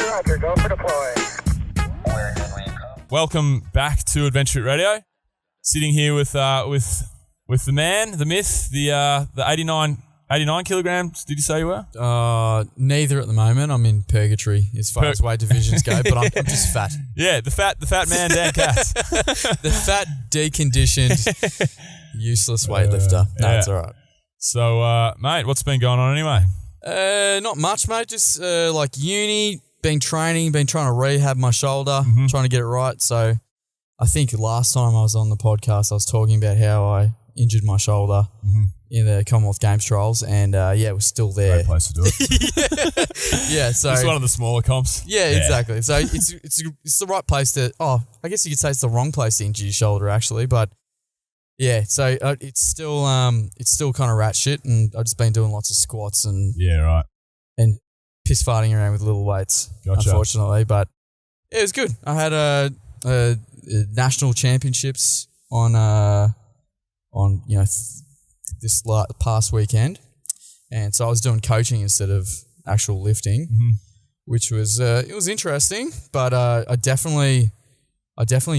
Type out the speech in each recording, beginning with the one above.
Roger, go for deploy. Welcome back to Adventure Radio. Sitting here with the man, the myth, the 89 kilograms. Did you say you were? Neither at the moment. I'm in purgatory as far as weight divisions go, but I'm just fat. Yeah, the fat man, Dan Katz. The fat, deconditioned, useless weightlifter. No, it's all right. So, mate, what's been going on anyway? Not much, mate. Just like uni, been trying to rehab my shoulder, trying to get it right. So I think last time I was on the podcast, I was talking about how I injured my shoulder in the Commonwealth Games trials, and it was still there. Great place to do it. Yeah, so it's one of the smaller comps. Yeah, exactly. So it's the right place to. Oh, I guess you could say it's the wrong place to injure your shoulder, actually, but. Yeah, so it's still kind of rat shit, and I've just been doing lots of squats and piss farting around with little weights, unfortunately. But it was good. I had a national championships on this past weekend, and so I was doing coaching instead of actual lifting, which was it was interesting, but I definitely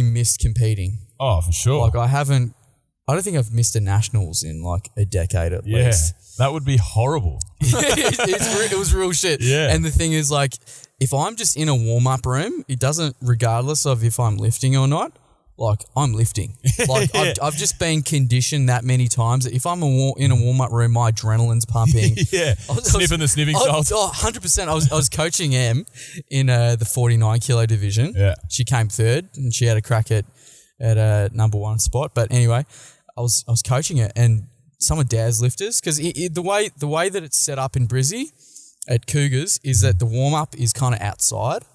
missed competing. Oh, for sure. Like I don't think I've missed a nationals in like a decade at least. That would be horrible. It was real shit. Yeah. And the thing is, like, if I'm just in a warm-up room, it doesn't, regardless of if I'm lifting or not, like, I'm lifting. Like, I've just been conditioned that many times that if I'm in a warm-up room, my adrenaline's pumping. Sniffing the sniffing salts. 100%. I was coaching Em in the 49 kilo division. Yeah. She came third, and she had a crack at a number one spot. But anyway, I was coaching it, and some of Dad's lifters, because the way that it's set up in Brizzy at Cougars is that the warm up is kind of outside.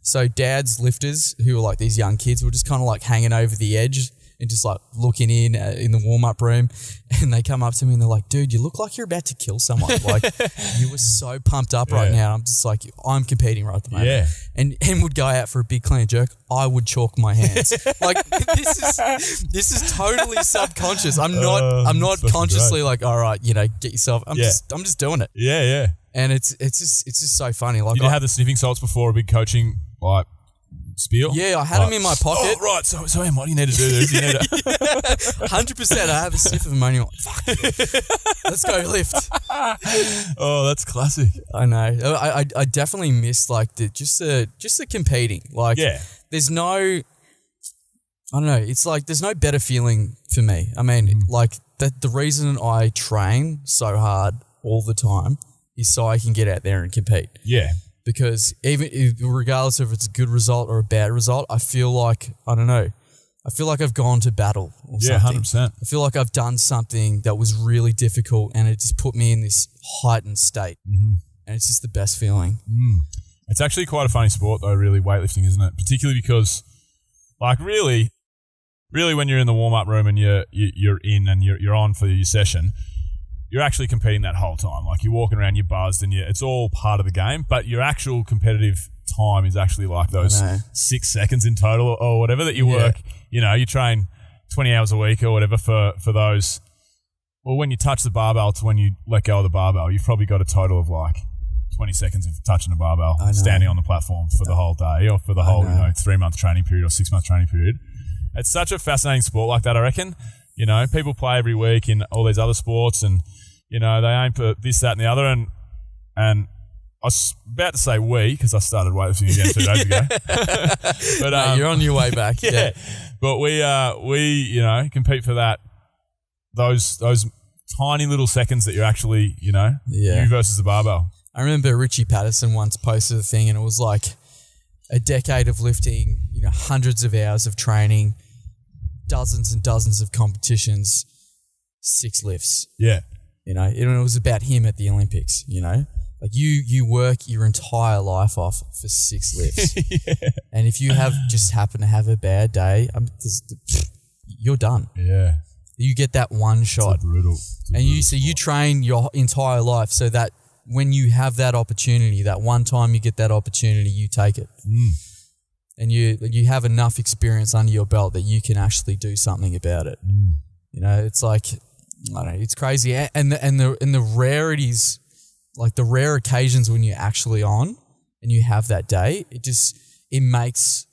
So Dad's lifters, who were like these young kids, were just kind of like hanging over the edge and just like looking in the warm up room, and they come up to me and they're like, "Dude, you look like you're about to kill someone. Like you were so pumped up right now." I'm just like, I'm competing right at the moment. Yeah. And would go out for a big clean jerk. I would chalk my hands. Like this is totally subconscious. I'm not consciously like, all right, get yourself. I'm just doing it. Yeah, yeah. And it's just so funny. Like you didn't have the sniffing salts before a big coaching like spiel? Yeah, I had them in my pocket. Oh, right. So Em, what do you need to do? 100%. I have a sniff of ammonia. Fuck. Let's go lift. Oh, that's classic. I know. I definitely missed like just the competing. Like there's no, I don't know. It's like there's no better feeling for me. I mean, like the reason I train so hard all the time is so I can get out there and compete. Yeah. Because regardless if it's a good result or a bad result, I feel like, I don't know, I feel like I've gone to battle or something. 100%. I feel like I've done something that was really difficult and it just put me in this heightened state. And it's just the best feeling. It's actually quite a funny sport though, really, weightlifting, isn't it? Particularly because, like, really when you're in the warm-up room and you're in and you're on for your session, you're actually competing that whole time. Like you're walking around, you're buzzed, and it's all part of the game. But your actual competitive time is actually like those 6 seconds in total or whatever that you work. You train 20 hours a week or whatever for those. Well, when you touch the barbell to when you let go of the barbell, you've probably got a total of like 20 seconds of touching the barbell, standing on the platform for the whole day or for the whole 3-month training period or 6-month training period. It's such a fascinating sport like that, I reckon. People play every week in all these other sports and, they aim for this, that, and the other. And I was about to say because I started weightlifting again 2 days ago. But you're on your way back. Yeah. But we compete for that. Those tiny little seconds that you're actually, you versus the barbell. I remember Richie Patterson once posted a thing, and it was like a decade of lifting, hundreds of hours of training, dozens and dozens of competitions, 6 lifts. Yeah. It was about him at the Olympics, Like you work your entire life off for 6 lifts. And if you just happen to have a bad day, you're done. Yeah. You get that one shot. It's brutal. You train your entire life so that when you have that opportunity, that one time you get that opportunity, you take it. And you have enough experience under your belt that you can actually do something about it. It's like, I don't know, it's crazy. And the rarities, like the rare occasions when you're actually on, and you have that day, it makes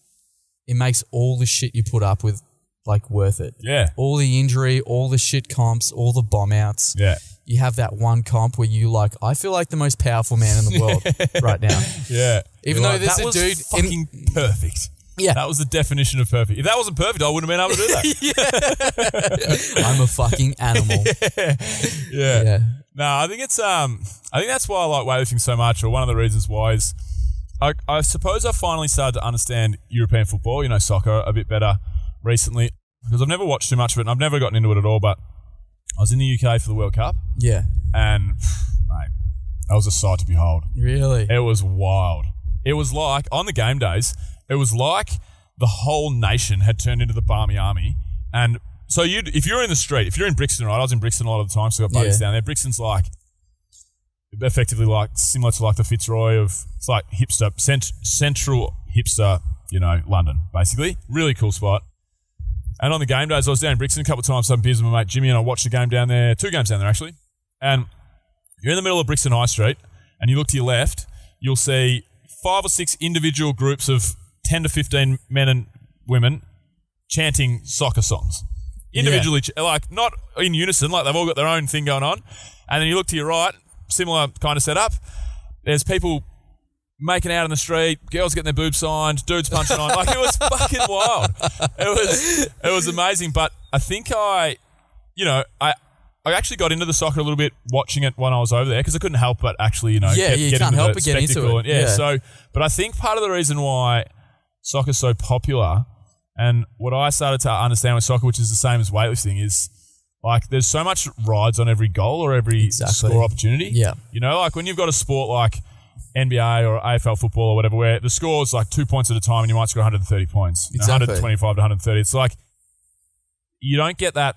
all the shit you put up with like worth it. Yeah. All the injury, all the shit comps, all the bomb outs. Yeah. You have that one comp where you like, I feel like the most powerful man in the world right now. Yeah. Even though there's a dude fucking perfect. Yeah. That was the definition of perfect. If that wasn't perfect, I wouldn't have been able to do that. I'm a fucking animal. Yeah. No, I think that's why I like weightlifting so much, or one of the reasons why is I suppose I finally started to understand European football, soccer, a bit better recently, because I've never watched too much of it and I've never gotten into it at all, but I was in the UK for the World Cup. Yeah. And, mate, that was a sight to behold. Really? It was wild. It was like, on the game days, it was like the whole nation had turned into the Barmy Army. And so if you're in the street, if you're in Brixton, right? I was in Brixton a lot of the time, so I got buddies down there. Brixton's like, effectively like, similar to like the Fitzroy it's like hipster, central hipster, London, basically. Really cool spot. And on the game days, I was down in Brixton a couple of times, some beers with my mate Jimmy, and I watched the game down there, 2 games down there actually. And you're in the middle of Brixton High Street, and you look to your left, you'll see 5 or 6 individual groups of 10 to 15 men and women chanting soccer songs. Individually, like not in unison, like they've all got their own thing going on. And then you look to your right, similar kind of setup. There's people making out in the street, girls getting their boobs signed, dudes punching on. Like, it was fucking wild. It was amazing. But I think I actually got into the soccer a little bit watching it when I was over there, because I couldn't help but actually, you can't help but get into it. So, but I think part of the reason why soccer's so popular, and what I started to understand with soccer, which is the same as weightlifting, is like there's so much rides on every goal or every score opportunity. Yeah. Like when you've got a sport like NBA or AFL football or whatever, where the score is like 2 points at a time and you might score 130 points, 125 to 130. It's like you don't get that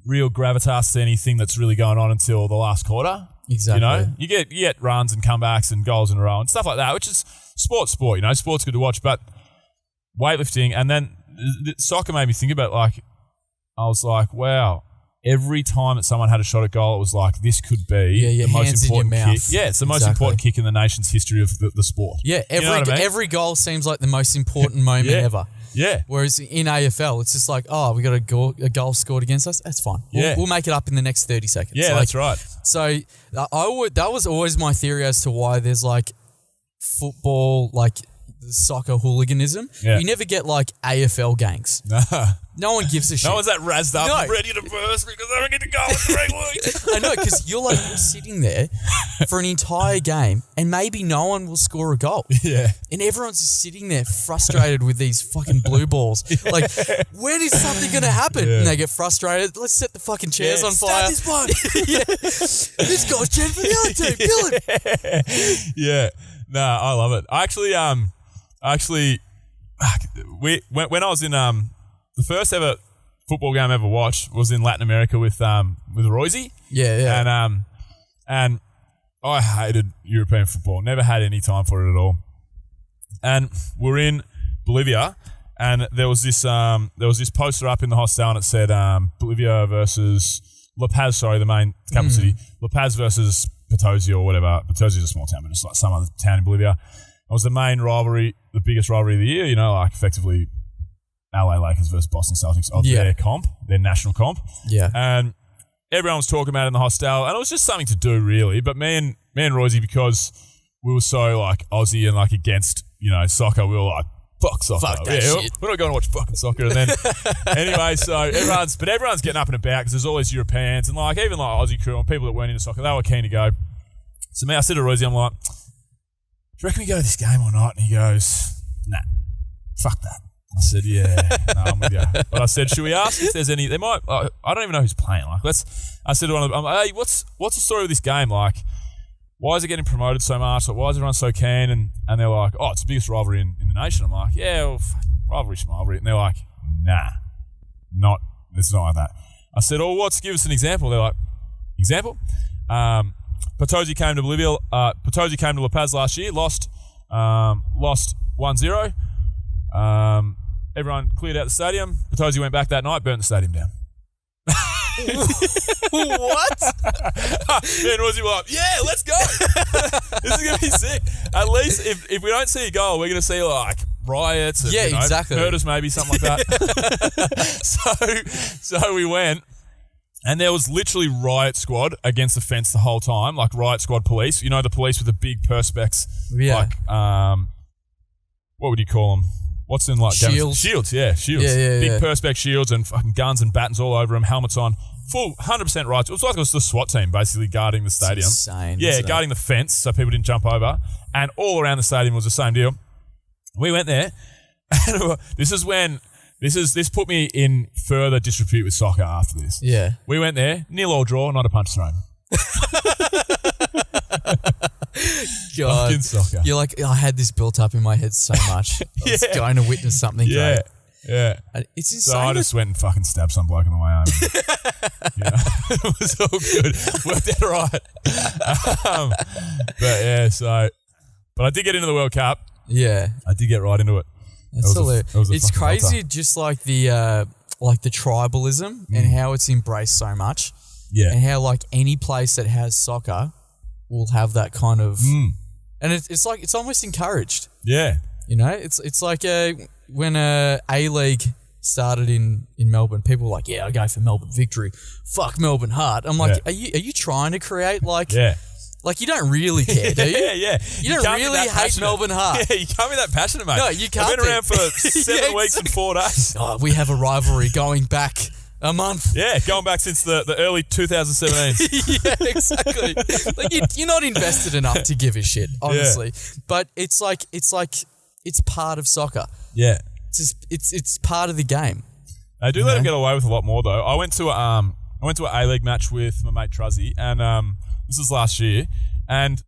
real gravitas to anything that's really going on until the last quarter. Exactly. You get runs and comebacks and goals in a row and stuff like that, which is sport. Sport's good to watch, but weightlifting, and then soccer made me think about, like, I was like, wow. Every time that someone had a shot at goal, it was like, this could be the most important kick. Yeah, it's the most important kick in the nation's history of the sport. Yeah, every goal seems like the most important moment ever. Yeah. Whereas in AFL, it's just like, we got a goal scored against us. That's fine. We'll make it up in the next 30 seconds. Yeah, that's right. So that was always my theory as to why there's like football, like soccer hooliganism. Yeah. You never get like AFL gangs. No one gives a shit. No one's that razzed up, ready to burst because they don't get to go in 3 weeks. I know, because you're like sitting there for an entire game and maybe no one will score a goal. Yeah. And everyone's just sitting there frustrated with these fucking blue balls. Like, when is something going to happen? Yeah. And they get frustrated. Let's set the fucking chairs on fire. Start this one. This guy's cheering for the other team. Kill him. Yeah. No, I love it. When I was in the first ever football game I ever watched was in Latin America with Roisey. Yeah. And I hated European football. Never had any time for it at all. And we're in Bolivia, and there was this poster up in the hostel, and it said Bolivia versus La Paz. Sorry, the main capital city. La Paz versus Potosi or whatever. Potosi is a small town, but it's like some other town in Bolivia. It was the main rivalry, the biggest rivalry of the year. Like effectively LA Lakers versus Boston Celtics of their national comp. Yeah. And everyone was talking about it in the hostel, and it was just something to do, really. But me and Roisey, because we were so like Aussie and like against, soccer, we were like, fuck soccer. Fuck that shit. We're not going to watch fucking soccer. And then anyway, so everyone's getting up and about because there's all these Europeans and like even like Aussie crew and people that weren't into soccer, they were keen to go. So I said to Roisey, I'm like, do you reckon we go to this game or not? And he goes, nah, fuck that. I said, yeah, no, I'm with you. But I said, should we ask if there's any? They might. I don't even know who's playing. Like, I said to one of them, hey, what's the story of this game? Like, why is it getting promoted so much? Like, why is everyone so keen? And they're like, oh, it's the biggest rivalry in the nation. I'm like, yeah, well, rivalry. And they're like, nah, it's not like that. I said, oh, give us an example. They're like, example? Potosi came to Bolivia. Potosi came to La Paz last year. Lost 1-0. Everyone cleared out the stadium. Potosi went back that night, burnt the stadium down. What? And was he like, yeah, let's go. This is going to be sick. At least if we don't see a goal, we're going to see like riots and exactly. murders, maybe something like that. So we went, and there was literally riot squad against the fence the whole time, like riot squad police. You know, the police with the big perspex, like what would you call them? What's in like shields? Shields. Big perspex shields and fucking guns and batons all over them, helmets on. Full 100% rights. It was like it was the SWAT team basically guarding the stadium. It's insane. Yeah, guarding the fence so people didn't jump over. And all around the stadium was the same deal. We went there, and this put me in further disrepute with soccer after this. Yeah. We went there, 0-0 draw, not a punch thrown. God. Fucking soccer. You're like, I had this built up in my head so much. I was going to witness something great. Yeah. It's insane. So I just went and fucking stabbed some bloke on the way home. It was all good. Worked out right. But I did get into the World Cup. Yeah. I did get right into it. That's hilarious. It's crazy just like the tribalism and how it's embraced so much. Yeah. And how like any place that has soccer will have that kind of and it's like it's almost encouraged. Yeah. You know, it's like when A-League started in Melbourne, people were like, yeah, I go for Melbourne Victory. Fuck Melbourne Heart. I'm like, are you trying to create like like you don't really care, do you? Yeah. You don't really hate Melbourne Heart. Yeah, you can't be that passionate, mate. No, you can't. I've been around for 7 weeks and 4 days. Oh, we have a rivalry going back a month. Yeah, going back since the early 2017. Yeah, exactly. Like you're not invested enough to give a shit, honestly. Yeah. But it's part of soccer. Yeah, it's part of the game. They do let them get away with a lot more though. I went to an A-League match with my mate Truzzy, and this was last year, and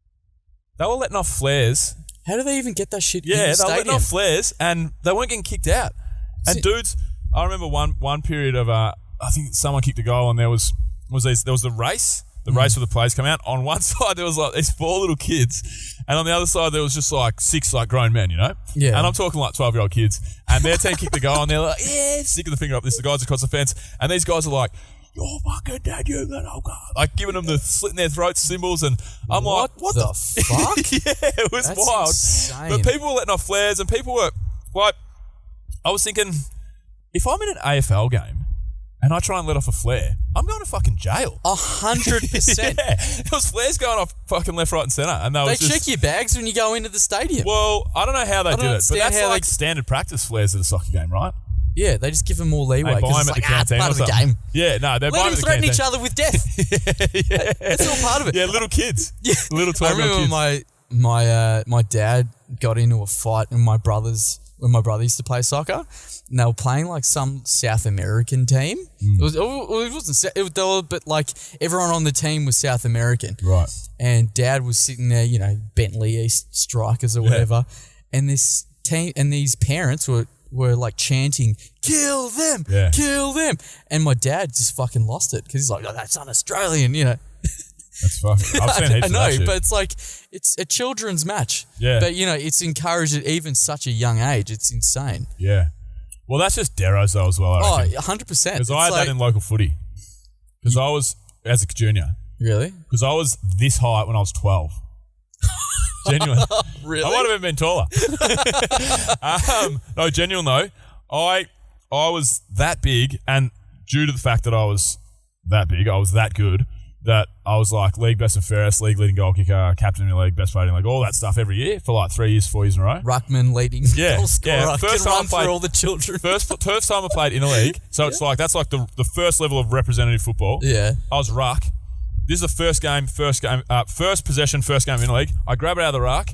they were letting off flares. How do they even get that shit? Yeah, in the they were letting stadium? Off flares, and they weren't getting kicked out. And dudes, I remember one period of I think someone kicked a goal, and there was the race. The race with the players come out. On one side, there was like these 4 little kids. And on the other side, there was just like 6 like grown men, you know? Yeah. And I'm talking like 12-year-old kids. And their team kicked the goal and they're like, yeah, sticking the finger up. This the guys across the fence. And these guys are like, you're fucking dead, you little guy. Like giving them the slitting their throats symbols. And I'm like, what the fuck? Yeah, it was wild. Insane. But people were letting off flares and people were like, I was thinking, if I'm in an AFL game, and I try and let off a flare, I'm going to fucking jail. 100%. Yeah. There was flares going off fucking left, right and centre. And they check your bags when you go into the stadium. Well, I don't know how they did it, but that's like standard practice flares at a soccer game, right? Yeah, they just give them more leeway. They buy them at the canteen part of the game. Yeah, no, they're buying them at the threaten canteen. each other with death. Yeah. That's all part of it. Yeah, little kids. Yeah. Little 12-year-old kids. I remember my dad got into a fight when my brother used to play soccer. And they were playing like some South American team. It wasn't, but like everyone on the team was South American. Right. And Dad was sitting there, you know, Bentley East Strikers or whatever. And this team and these parents were like chanting, "Kill them, kill them!" And my dad just fucking lost it because he's like, "Oh, that's un-Australian," you know. That's fucking. I've seen heaps I know, of that shit. but it's like it's a children's match. Yeah. But you know, it's encouraged at even such a young age. It's insane. Yeah. Well, that's just Deros though as well. I reckon. 100%. Because I had that in local footy. Because I was as a junior. Really? Because I was this height when I was 12. Genuine. Really? I might have been taller. No, genuine though. I was that big, and due to the fact that I was that big, I was that good, that I was like league best and fairest, league leading goal kicker, captain in the league, best player in the league, all that stuff every year for like 3 years, 4 years in a row. Ruckman leading goal scorer. Yeah. First can time run I played, for all the children. First time I played in a league, so it's like that's like the first level of representative football. Yeah. I was ruck. This is the first possession, first game in the league. I grab it out of the ruck,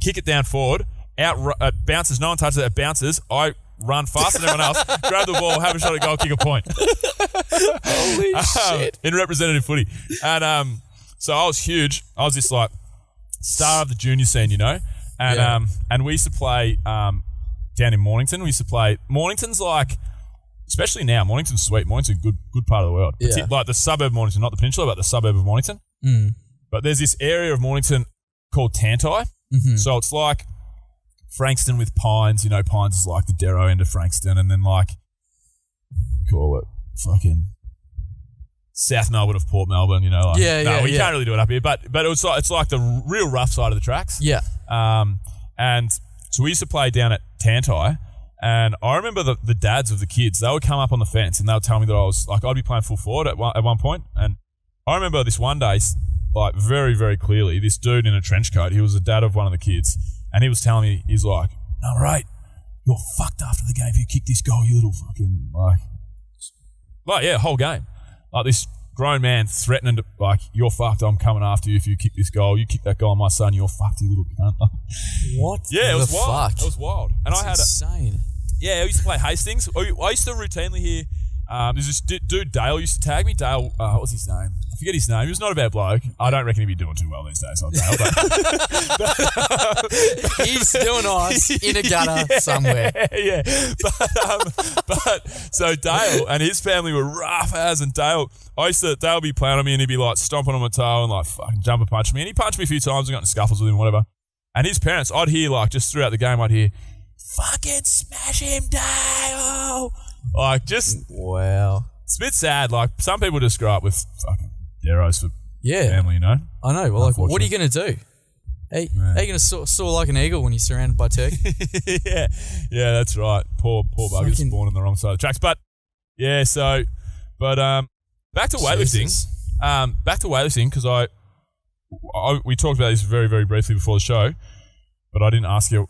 kick it down forward, it bounces, no one touches it, it bounces. I run faster than everyone else, grab the ball, have a shot at goal, kick a point. Holy shit. In representative footy. And so I was huge. I was this like star of the junior scene, you know? And and we used to play down in Mornington. We used to play Mornington's like, especially now, Mornington's sweet. Mornington's a good part of the world. Yeah. Like the suburb of Mornington, not the peninsula, but the suburb of Mornington. Mm. But there's this area of Mornington called Tantai. Mm-hmm. So it's like Frankston with Pines. You know, Pines is like the Darrow end of Frankston. And then like, call it fucking South Melbourne of Port Melbourne, you know. Like, you can't really do it up here, but it's like the real rough side of the tracks. Yeah. And so we used to play down at Tantai, and I remember the dads of the kids, they would come up on the fence and they would tell me that I was like, I'd be playing full forward at one point, and I remember this one day, like very, very clearly, this dude in a trench coat, he was the dad of one of the kids, and he was telling me, he's like, "No, right, you're fucked after the game if you kick this goal, you little fucking whole game." Like this grown man threatening to, like, "You're fucked, I'm coming after you if you kick this goal. You kick that goal, my son, you're fucked, you little cunt." What? Yeah, it was wild. Fuck? It was wild. And That's insane. I used to play Hastings. I used to routinely hear, there's this dude, Dale, used to tag me. Dale, what was his name? I forget his name. He was not a bad bloke. I don't reckon he'd be doing too well these days, Dale. But he's still nice in a gutter somewhere. Yeah. But so Dale and his family were rough as, and Dale would be playing on me and he'd be like stomping on my toe and like fucking jumping punch me. And he punched me a few times and got in scuffles with him, whatever. And his parents, I'd hear like just throughout the game, I'd hear, "Fucking smash him, Dale." Like just, wow. It's a bit sad. Like some people just grow up with fucking deros for family, you know? I know. Well, like, what are you going to do? Hey, how are you going to soar like an eagle when you're surrounded by turkey? Yeah, that's right. Poor buggers born on the wrong side of the tracks. But yeah, back to weightlifting. Back to weightlifting, because we talked about this very, very briefly before the show, but I didn't ask you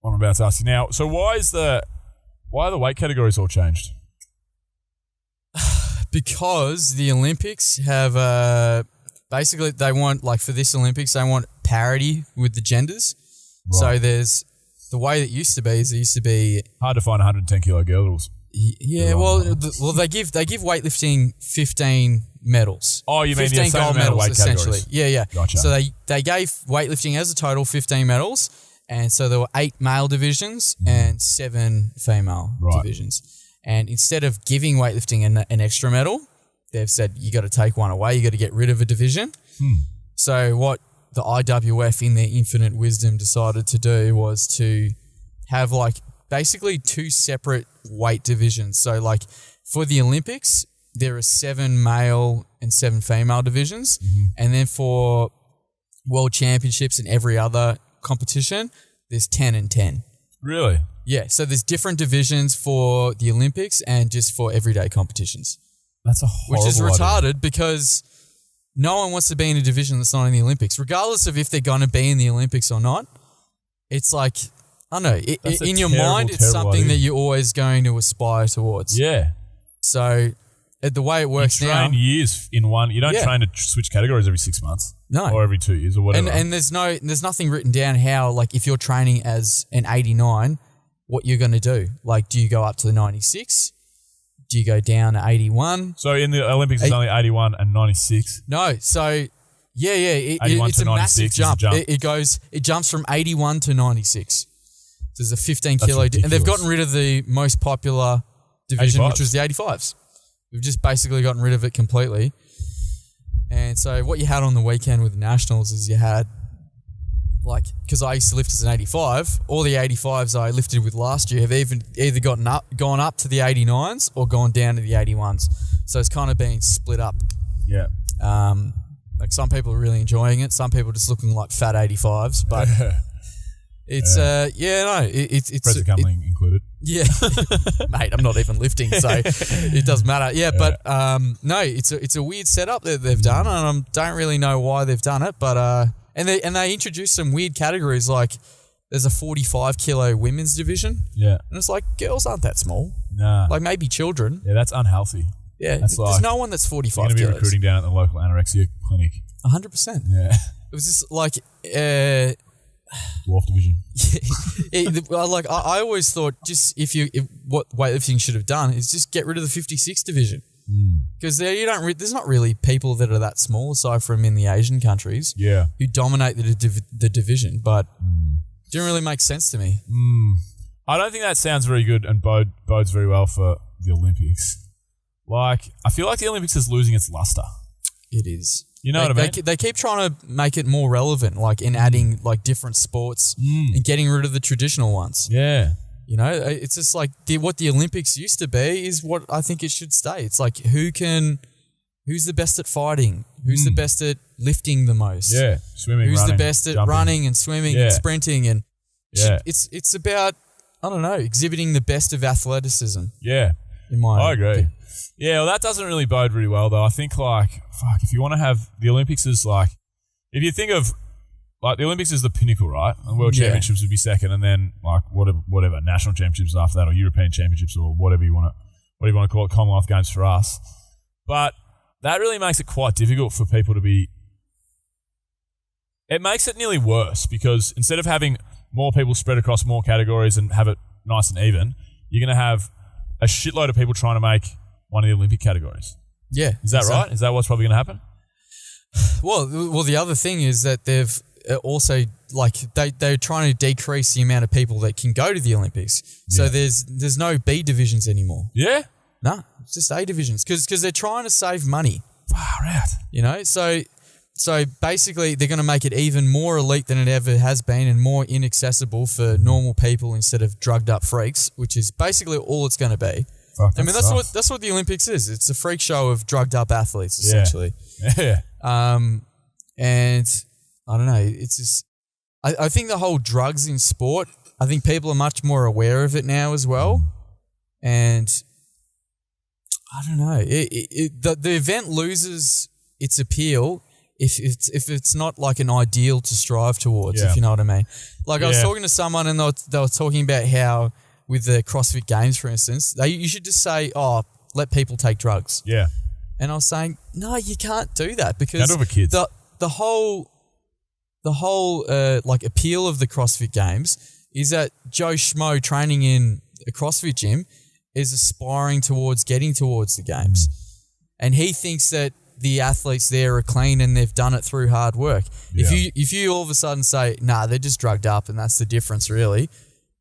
what I'm about to ask you now. So why are the weight categories all changed? Because the Olympics have basically, they want, like, for this Olympics, they want parity with the genders. Right. So there's the way it used to be hard to find 110 kilo girls. Yeah, well, they give weightlifting 15 medals. Oh, you mean 15 gold medals essentially? Yeah. Gotcha. So they gave weightlifting as a total 15 medals, and so there were 8 male divisions and 7 female divisions. And instead of giving weightlifting an extra medal, they've said you got to take one away. You got to get rid of a division. So what the IWF, in their infinite wisdom, decided to do was to have like basically 2 separate weight divisions. So like for the Olympics, there are 7 male and 7 female divisions. And then for World Championships and every other competition, there's 10 and 10. Really? Yeah, so there's different divisions for the Olympics and just for everyday competitions. That's a horrible Which is retarded idea. Because no one wants to be in a division that's not in the Olympics, regardless of if they're going to be in the Olympics or not. It's like, I don't know, in your mind, it's something that you're always going to aspire towards. Yeah. So the way it works now, you train years in one. You don't train to switch categories every 6 months. No. Or every 2 years or whatever. And there's nothing written down how, like, if you're training as an 89, what you're going to do. Like, do you go up to the 96? Do you go down to 81? So in the Olympics, it's only 81 and 96? No. So, it's a massive jump. It jumps from 81 to 96. So there's a 15 kilo. And they've gotten rid of the most popular division, 85s. Which was the 85s. We've just basically gotten rid of it completely. And so what you had on the weekend with the Nationals is you had, like, because I used to lift as an 85, all the 85s I lifted with last year have either gone up to the 89s or gone down to the 81s. So it's kind of been split up. Yeah. Like some people are really enjoying it. Some people are just looking like fat 85s. But it's, it's Present company included. Yeah. Mate, I'm not even lifting, so it doesn't matter. Yeah, but no, it's a weird setup that they've done, and I don't really know why they've done it, but and they introduced some weird categories, like there's a 45 kilo women's division. Yeah. And it's like, girls aren't that small. Nah. Like maybe children. Yeah, that's unhealthy. Yeah. That's there's no one that's 45 kilos. You're going to be recruiting down at the local anorexia clinic. 100%. Yeah. It was just like dwarf division. I always thought what weightlifting should have done is just get rid of the 56 division. Because there's not really people that are that small aside from in the Asian countries who dominate the division, but it didn't really make sense to me. I don't think that sounds very good and bodes very well for the Olympics. Like, I feel like the Olympics is losing its luster. It is. You know what I mean? They keep trying to make it more relevant, like in adding like different sports and getting rid of the traditional ones. Yeah. You know, it's just like what the Olympics used to be is what I think it should stay. It's like who can who's the best at fighting? Who's the best at lifting the most? Yeah, swimming, who's running, the best at jumping. running and swimming and sprinting? And it's about, I don't know, exhibiting the best of athleticism. Yeah, I agree. opinion. Yeah, well, that doesn't really bode really well, though. I think, like, fuck, if you want to have the Olympics as, like, if you think of, like, the Olympics is the pinnacle, right? And World Championships would be second, and then, like, whatever, national championships after that, or European championships, or whatever you want to call it, Commonwealth Games for us. But that really makes it quite difficult for people to be. It makes it nearly worse because instead of having more people spread across more categories and have it nice and even, you're going to have a shitload of people trying to make one of the Olympic categories. Yeah. Is that right? Is that what's probably going to happen? Well, the other thing is that they've also, like, they're trying to decrease the amount of people that can go to the Olympics. So there's no B divisions anymore. Yeah? No, it's just A divisions because they're trying to save money. Far out. You know, so basically they're going to make it even more elite than it ever has been and more inaccessible for normal people instead of drugged up freaks, which is basically all it's going to be. Fuck, I mean, that's what the Olympics is. It's a freak show of drugged up athletes, essentially. Yeah. And I don't know. It's just, I think the whole drugs in sport, I think people are much more aware of it now as well. And I don't know. The event loses its appeal if it's not like an ideal to strive towards, if you know what I mean. Like I was talking to someone and they were talking about how with the CrossFit Games, for instance, you should just say, let people take drugs. Yeah. And I was saying, no, you can't do that because Can't do it for kids. the whole like appeal of the CrossFit Games is that Joe Schmo training in a CrossFit gym is aspiring towards getting towards the games. And he thinks that the athletes there are clean and they've done it through hard work. Yeah. If you all of a sudden say, nah, they're just drugged up and that's the difference really,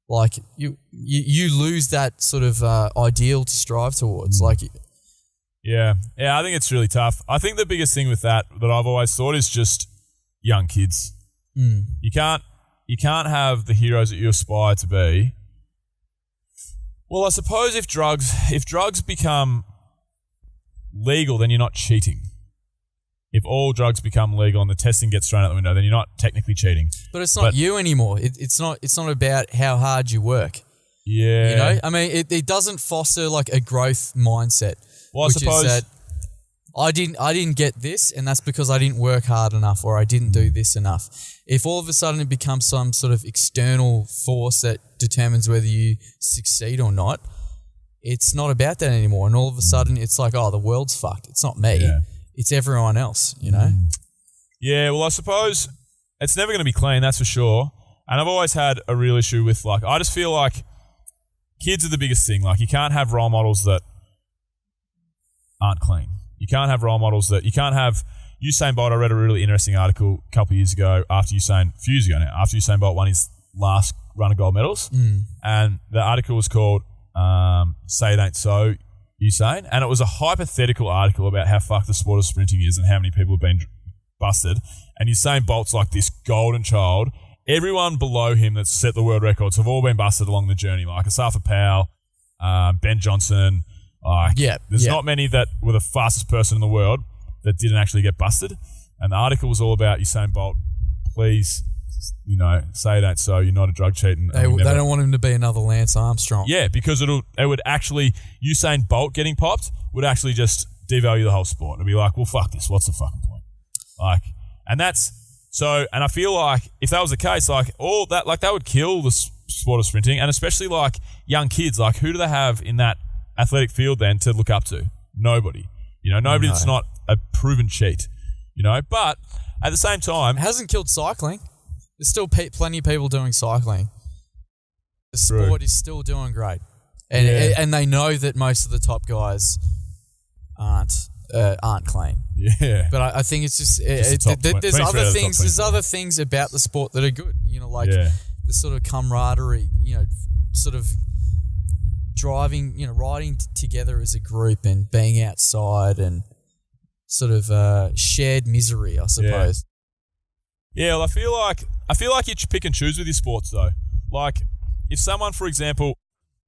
like you lose that sort of ideal to strive towards. Like, Yeah, I think it's really tough. I think the biggest thing with that I've always thought is just young kids. You can't have the heroes that you aspire to be. Well, I suppose if drugs become legal, then you're not cheating. If all drugs become legal and the testing gets thrown out the window, then you're not technically cheating. But it's not you anymore. It's not about how hard you work. Yeah. You know? I mean, it doesn't foster like a growth mindset. Well, I which suppose is that I didn't get this and that's because I didn't work hard enough or I didn't do this enough. If all of a sudden it becomes some sort of external force that determines whether you succeed or not, it's not about that anymore. And all of a sudden it's like, the world's fucked. It's not me. Yeah. It's everyone else, you know? Yeah, well, I suppose it's never going to be clean, that's for sure. And I've always had a real issue with, like, I just feel like kids are the biggest thing. Like, you can't have role models that aren't clean. You can't have role models that, you can't have Usain Bolt. I read a really interesting article a couple of years ago a few years ago now, after Usain Bolt won his last run of gold medals. And the article was called Say It Ain't So, Usain. And it was a hypothetical article about how fucked the sport of sprinting is and how many people have been busted. And Usain Bolt's like this golden child. Everyone below him that's set the world records have all been busted along the journey, like Asafa Powell, Ben Johnson. There's not many that were the fastest person in the world that didn't actually get busted. And the article was all about Usain Bolt. Please, say it ain't so. You're not a drug cheat. They don't want him to be another Lance Armstrong. Yeah, because it would actually, Usain Bolt getting popped would actually just devalue the whole sport. It'd be like, well, fuck this. What's the fucking point? Like, and that's so. And I feel like if that was the case, like all that, like that would kill the sport of sprinting, and especially like young kids. Like, who do they have in that athletic field then to look up to? Nobody. Nobody that's not a proven cheat. But at the same time, it hasn't killed cycling. There's still plenty of people doing cycling. The sport is still doing great, and they know that most of the top guys aren't clean. Yeah, but I think it's just there's other things. There's other things about the sport that are good. The sort of camaraderie. Sort of driving. Riding together as a group and being outside and sort of shared misery, I suppose. Yeah, well, I feel like you pick and choose with your sports though. Like, if someone, for example,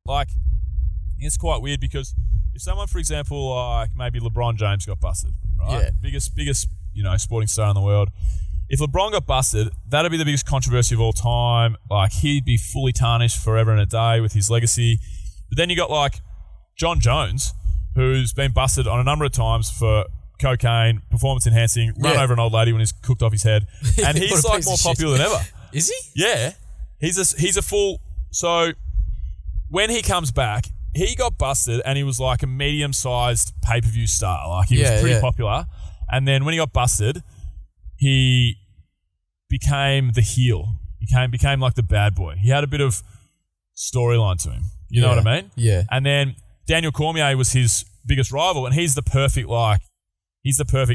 like, it's quite weird because if someone, for example, like maybe LeBron James got busted, right? Yeah. Biggest, sporting star in the world. If LeBron got busted, that'd be the biggest controversy of all time. Like, he'd be fully tarnished forever and a day with his legacy. But then you got like John Jones, who's been busted on a number of times for cocaine, performance enhancing, run over an old lady when he's cooked off his head, and he's like more popular than ever. Is he? Yeah, he's a full. So when he comes back, he got busted, and he was like a medium-sized pay-per-view star. Like, he was pretty popular. And then when he got busted, he became the heel. He became like the bad boy. He had a bit of storyline to him. You know what I mean? Yeah. And then Daniel Cormier was his biggest rival, and he's the perfect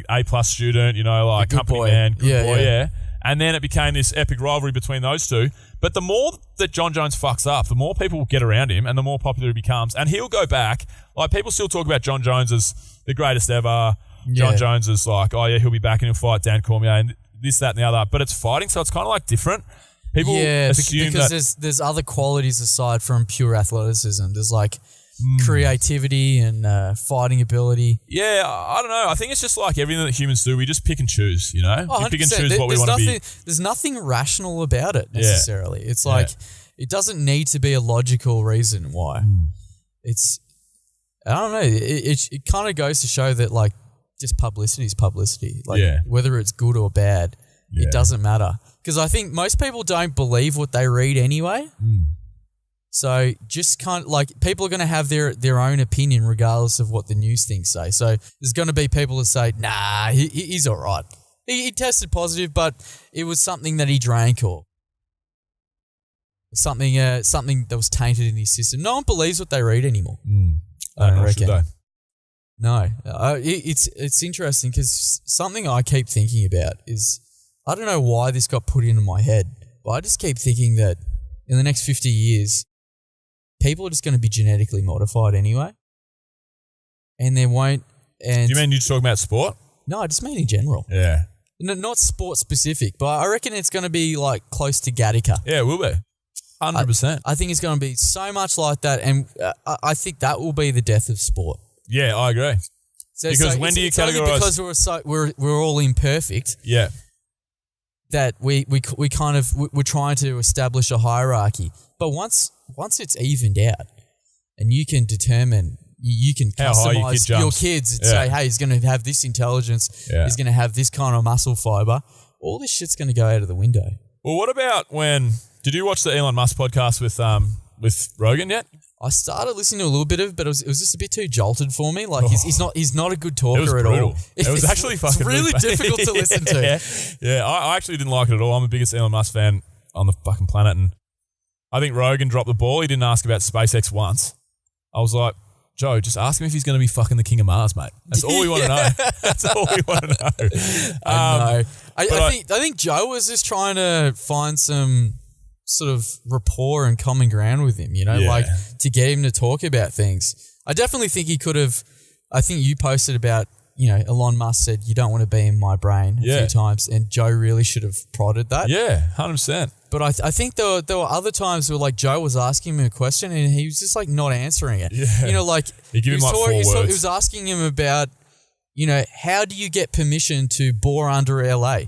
A+ student, you know, like company boy. man, good boy, yeah. And then it became this epic rivalry between those two. But the more that John Jones fucks up, the more people will get around him and the more popular he becomes. And he'll go back. Like, people still talk about John Jones as the greatest ever. John Jones is like, oh yeah, he'll be back and he'll fight Dan Cormier and this, that, and the other. But it's fighting, so it's kind of like different. People assume because there's other qualities aside from pure athleticism. There's like creativity and fighting ability. Yeah, I don't know. I think it's just like everything that humans do. We just pick and choose, you know? Oh, we pick and choose what we want to be. There's nothing rational about it necessarily. It's like it doesn't need to be a logical reason why. It's, I don't know. It kind of goes to show that like just publicity is publicity. Like whether it's good or bad, it doesn't matter. Because I think most people don't believe what they read anyway. So just kind of like people are going to have their own opinion regardless of what the news things say. So there's going to be people that say, nah, he's all right. He tested positive, but it was something that he drank or something that was tainted in his system. No one believes what they read anymore. I don't reckon. No. It's interesting because something I keep thinking about is, I don't know why this got put into my head, but I just keep thinking that in the next 50 years, people are just going to be genetically modified anyway. And they won't. And do you mean you're talking about sport? No, I just mean in general. Yeah. No, not sport specific, but I reckon it's going to be like close to Gattaca. Yeah, it will be. 100%. I think it's going to be so much like that. And I think that will be the death of sport. Yeah, I agree. Because when do you categorize? Because we're all imperfect. Yeah. That we kind of we're trying to establish a hierarchy, but once it's evened out, and you can determine, you can customize your kids and say, hey, he's going to have this intelligence, he's going to have this kind of muscle fiber. All this shit's going to go out of the window. Well, what about did you watch the Elon Musk podcast with Rogan yet? I started listening to a little bit of it, but it was just a bit too jolted for me. Like he's not a good talker at all. It was actually fucking really difficult to listen to. Yeah, I actually didn't like it at all. I'm the biggest Elon Musk fan on the fucking planet, and I think Rogan dropped the ball. He didn't ask about SpaceX once. I was like, Joe, just ask him if he's going to be fucking the king of Mars, mate. That's all we want to know. That's all we want to know. I think Joe was just trying to find some sort of rapport and common ground with him, you know, like to get him to talk about things. I definitely think he could have. I think you posted about, you know, Elon Musk said, you don't want to be in my brain a few times, and Joe really should have prodded that. Yeah, 100%. But I think there were other times where like Joe was asking him a question and he was just like not answering it. Yeah. You know, like he was asking him about, you know, how do you get permission to bore under LA?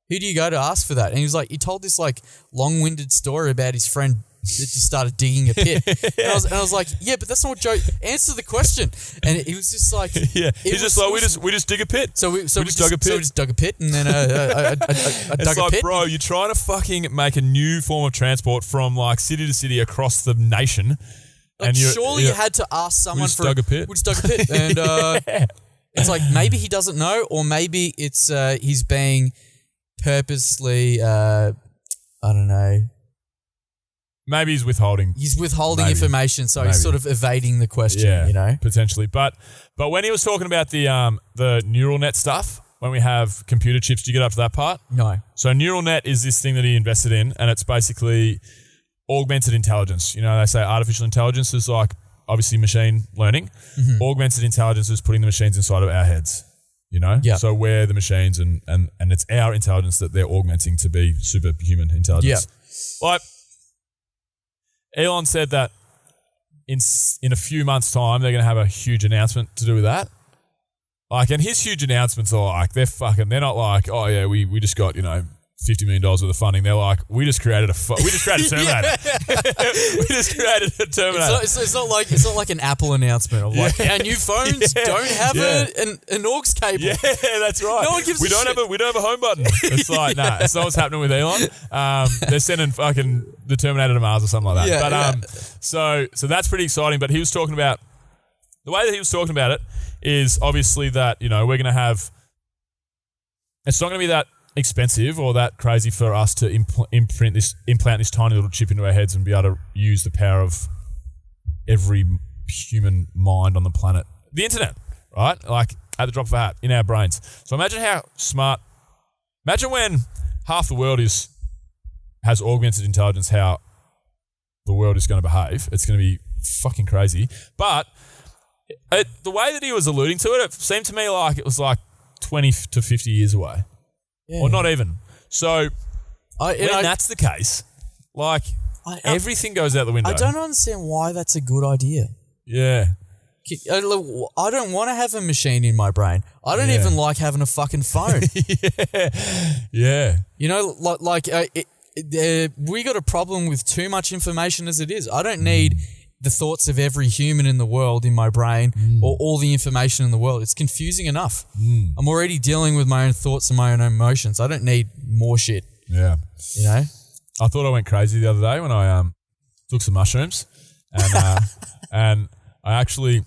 Who do you go to ask for that? And he told this like long-winded story about his friend that just started digging a pit. And I was like, yeah, but that's not what Joe, answer the question. And he was just like, he's just like, we just dig a pit. So we just dug a pit. So we just dug a pit, and then I dug a pit. Bro, you're trying to fucking make a new form of transport from like city to city across the nation. Like, and surely you had to ask someone for dug a pit. We just dug a pit. And it's like, maybe he doesn't know, or maybe it's he's being purposely, I don't know. Maybe he's withholding. Information, so he's sort of evading the question, you know? Potentially. But when he was talking about the neural net stuff, when we have computer chips, do you get up to that part? No. So neural net is this thing that he invested in, and it's basically augmented intelligence. You know, they say artificial intelligence is like obviously machine learning. Mm-hmm. Augmented intelligence is putting the machines inside of our heads. You know? Yeah. So we're the machines and it's our intelligence that they're augmenting to be superhuman intelligence. Yeah. Like, Elon said that in a few months' time, they're going to have a huge announcement to do with that. Like, and his huge announcements are like, they're not like, oh yeah, we just got, $50 million worth of funding. They're like, we just created a Terminator. We just created a Terminator. It's not like an Apple announcement of like, our new phones don't have an aux cable. Yeah, that's right. No one gives we a don't shit. have a home button. It's like, nah, it's not what's happening with Elon. They're sending fucking the Terminator to Mars or something like that. Yeah, So that's pretty exciting. But he was talking about, the way that he was talking about it is obviously that, we're going to have, it's not going to be that expensive or that crazy for us to implant this tiny little chip into our heads and be able to use the power of every human mind on the planet, the internet, right? Like at the drop of a hat in our brains. So imagine how smart. Imagine when half the world has augmented intelligence, how the world is going to behave. It's going to be fucking crazy. But the way that he was alluding to it, it seemed to me like it was like 20 to 50 years away. Yeah. Or not even. So that's the case, like everything goes out the window. I don't understand why that's a good idea. Yeah. I don't want to have a machine in my brain. I don't even like having a fucking phone. Yeah. We got a problem with too much information as it is. I don't need the thoughts of every human in the world in my brain or all the information in the world. It's confusing enough. I'm already dealing with my own thoughts and my own emotions. I don't need more shit. Yeah. I thought I went crazy the other day when I took some mushrooms and and I took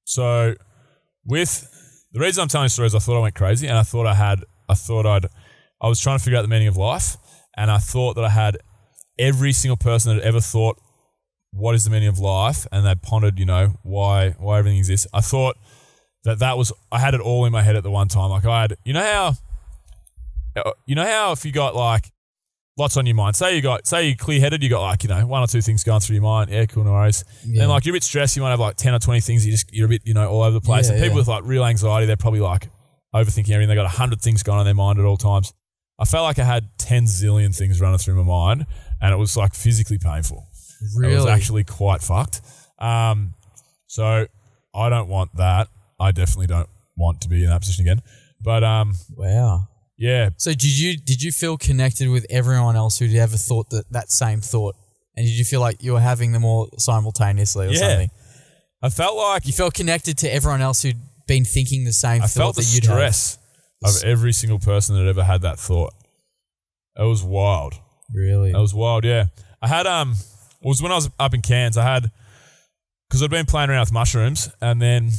so with the reason I'm telling you stories, I thought I went crazy and I was trying to figure out the meaning of life, and I thought that I had every single person that had ever thought, what is the meaning of life? And they pondered, why everything exists. I thought I had it all in my head at the one time. Like I had, you know how if you got like lots on your mind, say you're clear-headed, you got like, one or two things going through your mind. Yeah, cool, no worries. Yeah. And like you're a bit stressed, you might have like 10 or 20 things, you're a bit, all over the place. And people with like real anxiety, they're probably like overthinking everything. They got 100 things going on in their mind at all times. I felt like I had 10 zillion things running through my mind, and it was like physically painful. Really? It was actually quite fucked. So I don't want that. I definitely don't want to be in that position again. But wow. Yeah. So did you feel connected with everyone else who'd ever thought that same thought? And did you feel like you were having them all simultaneously or something? I felt like you felt connected to everyone else who'd been thinking the same thought. I felt the stress of every single person that ever had that thought. It was wild. Really? It was wild, yeah. I had it was when I was up in Cairns, because I'd been playing around with mushrooms, and then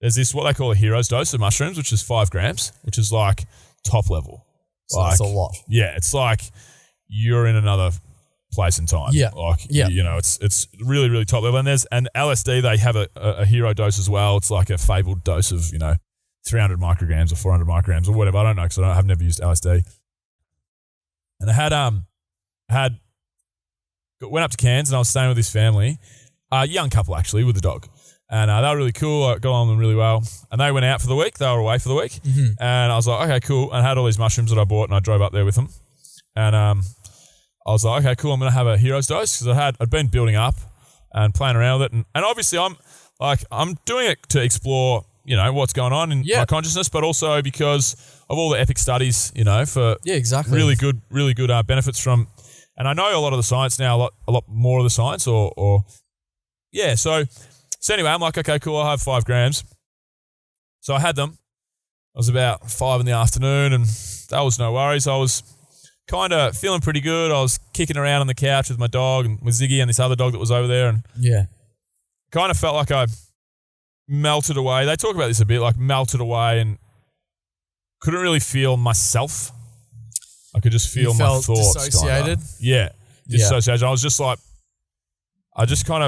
there's this what they call a hero's dose of mushrooms, which is 5 grams, which is like top level. So that's a lot. Yeah, it's like you're in another place and time. Yeah. It's really, really top level. And LSD, they have a hero dose as well. It's like a fabled dose of, 300 micrograms or 400 micrograms or whatever. I don't know because I've never used LSD. And I went up to Cairns and I was staying with this family, a young couple actually with a dog. And they were really cool. I got on with them really well. And they went out for the week. They were away for the week. Mm-hmm. And I was like, okay, cool. And I had all these mushrooms that I bought and I drove up there with them. And I was like, okay, cool. I'm going to have a hero's dose because I'd been building up and playing around with it. And obviously I'm doing it to explore, what's going on in my consciousness, but also because of all the epic studies, for exactly really good benefits from. And I know a lot of the science now, a lot more of the science So anyway, I'm like, okay, cool, I'll have 5 grams. So I had them. It was about 5 in the afternoon and that was no worries. I was kind of feeling pretty good. I was kicking around on the couch with my dog and with Ziggy and this other dog that was over there. And kind of felt like I melted away. They talk about this a bit, like melted away and couldn't really feel myself. I could just feel my thoughts. Dissociated? Dissociated. I was just like,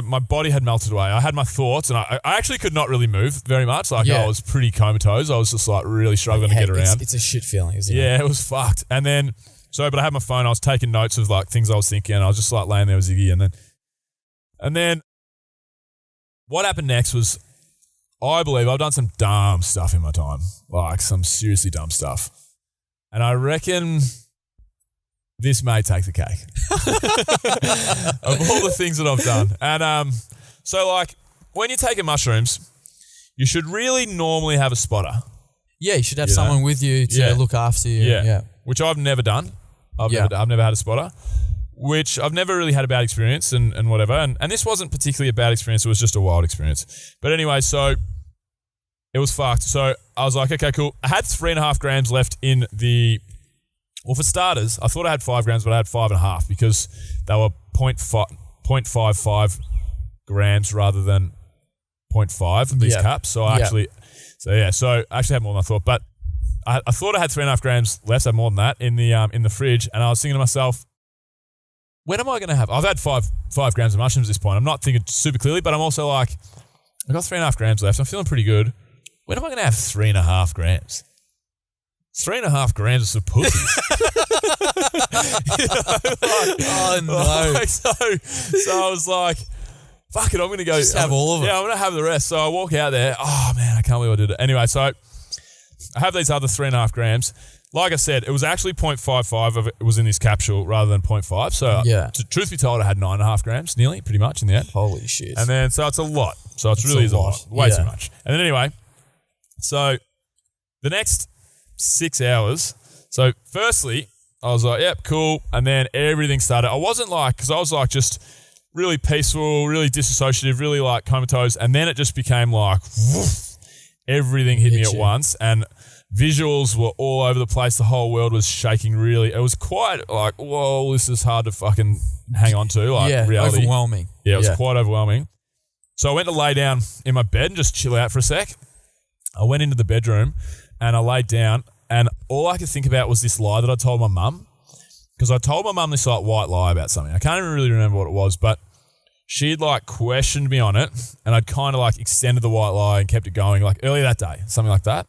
my body had melted away. I had my thoughts and I actually could not really move very much. I was pretty comatose. I was just like really struggling to get around. It's a shit feeling, isn't it? Yeah, it was fucked. And then, but I had my phone. I was taking notes of like things I was thinking. I was just like laying there with Ziggy. And then what happened next was, I believe I've done some dumb stuff in my time, like some seriously dumb stuff. And I reckon this may take the cake of all the things that I've done. And so like when you're taking mushrooms, you should really normally have a spotter. Yeah, you should have someone with you to look after you. Yeah. Which I've never done. I've never had a spotter, which I've never really had a bad experience and whatever. And this wasn't particularly a bad experience. It was just a wild experience. But anyway, so it was fucked. So I was like, okay, cool. I had 3.5 grams left in the... Well, for starters, I thought I had 5 grams, but I had 5.5 because they were 0.55 grams rather than 0.5, these caps. So I actually had more than I thought. But I thought I had 3.5 grams left, so more than that in the fridge. And I was thinking to myself, when am I going to have... I've had 5 grams of mushrooms at this point. I'm not thinking super clearly, but I'm also like, I've got 3.5 grams left. I'm feeling pretty good. When am I going to have 3.5 grams? 3.5 grams of pussies. Oh no! So I was like, "Fuck it, I'm going to go have all of it." Yeah, I'm going to have the rest. So I walk out there. Oh man, I can't believe I did it. Anyway, so I have these other 3.5 grams. Like I said, it was actually 0.55 of it was in this capsule rather than 0.5. So truth be told, I had 9.5 grams, nearly, pretty much in the end. Holy shit! And then so it's a lot. So it's really a lot. Way too much. And then anyway, so the next 6 hours. So firstly, I was like, yep, cool. And then everything started. I wasn't like, because I was like just really peaceful, really disassociative, really like comatose. And then it just became like, woof, everything hit me at once. And visuals were all over the place. The whole world was shaking really. It was quite like, whoa, this is hard to fucking hang on to. Like reality. Overwhelming. Yeah, it was quite overwhelming. So I went to lay down in my bed and just chill out for a sec. I went into the bedroom and I laid down and all I could think about was this lie that I told my mum. Because I told my mum this like white lie about something. I can't even really remember what it was, but she'd like questioned me on it and I'd kind of like extended the white lie and kept it going like earlier that day, something like that.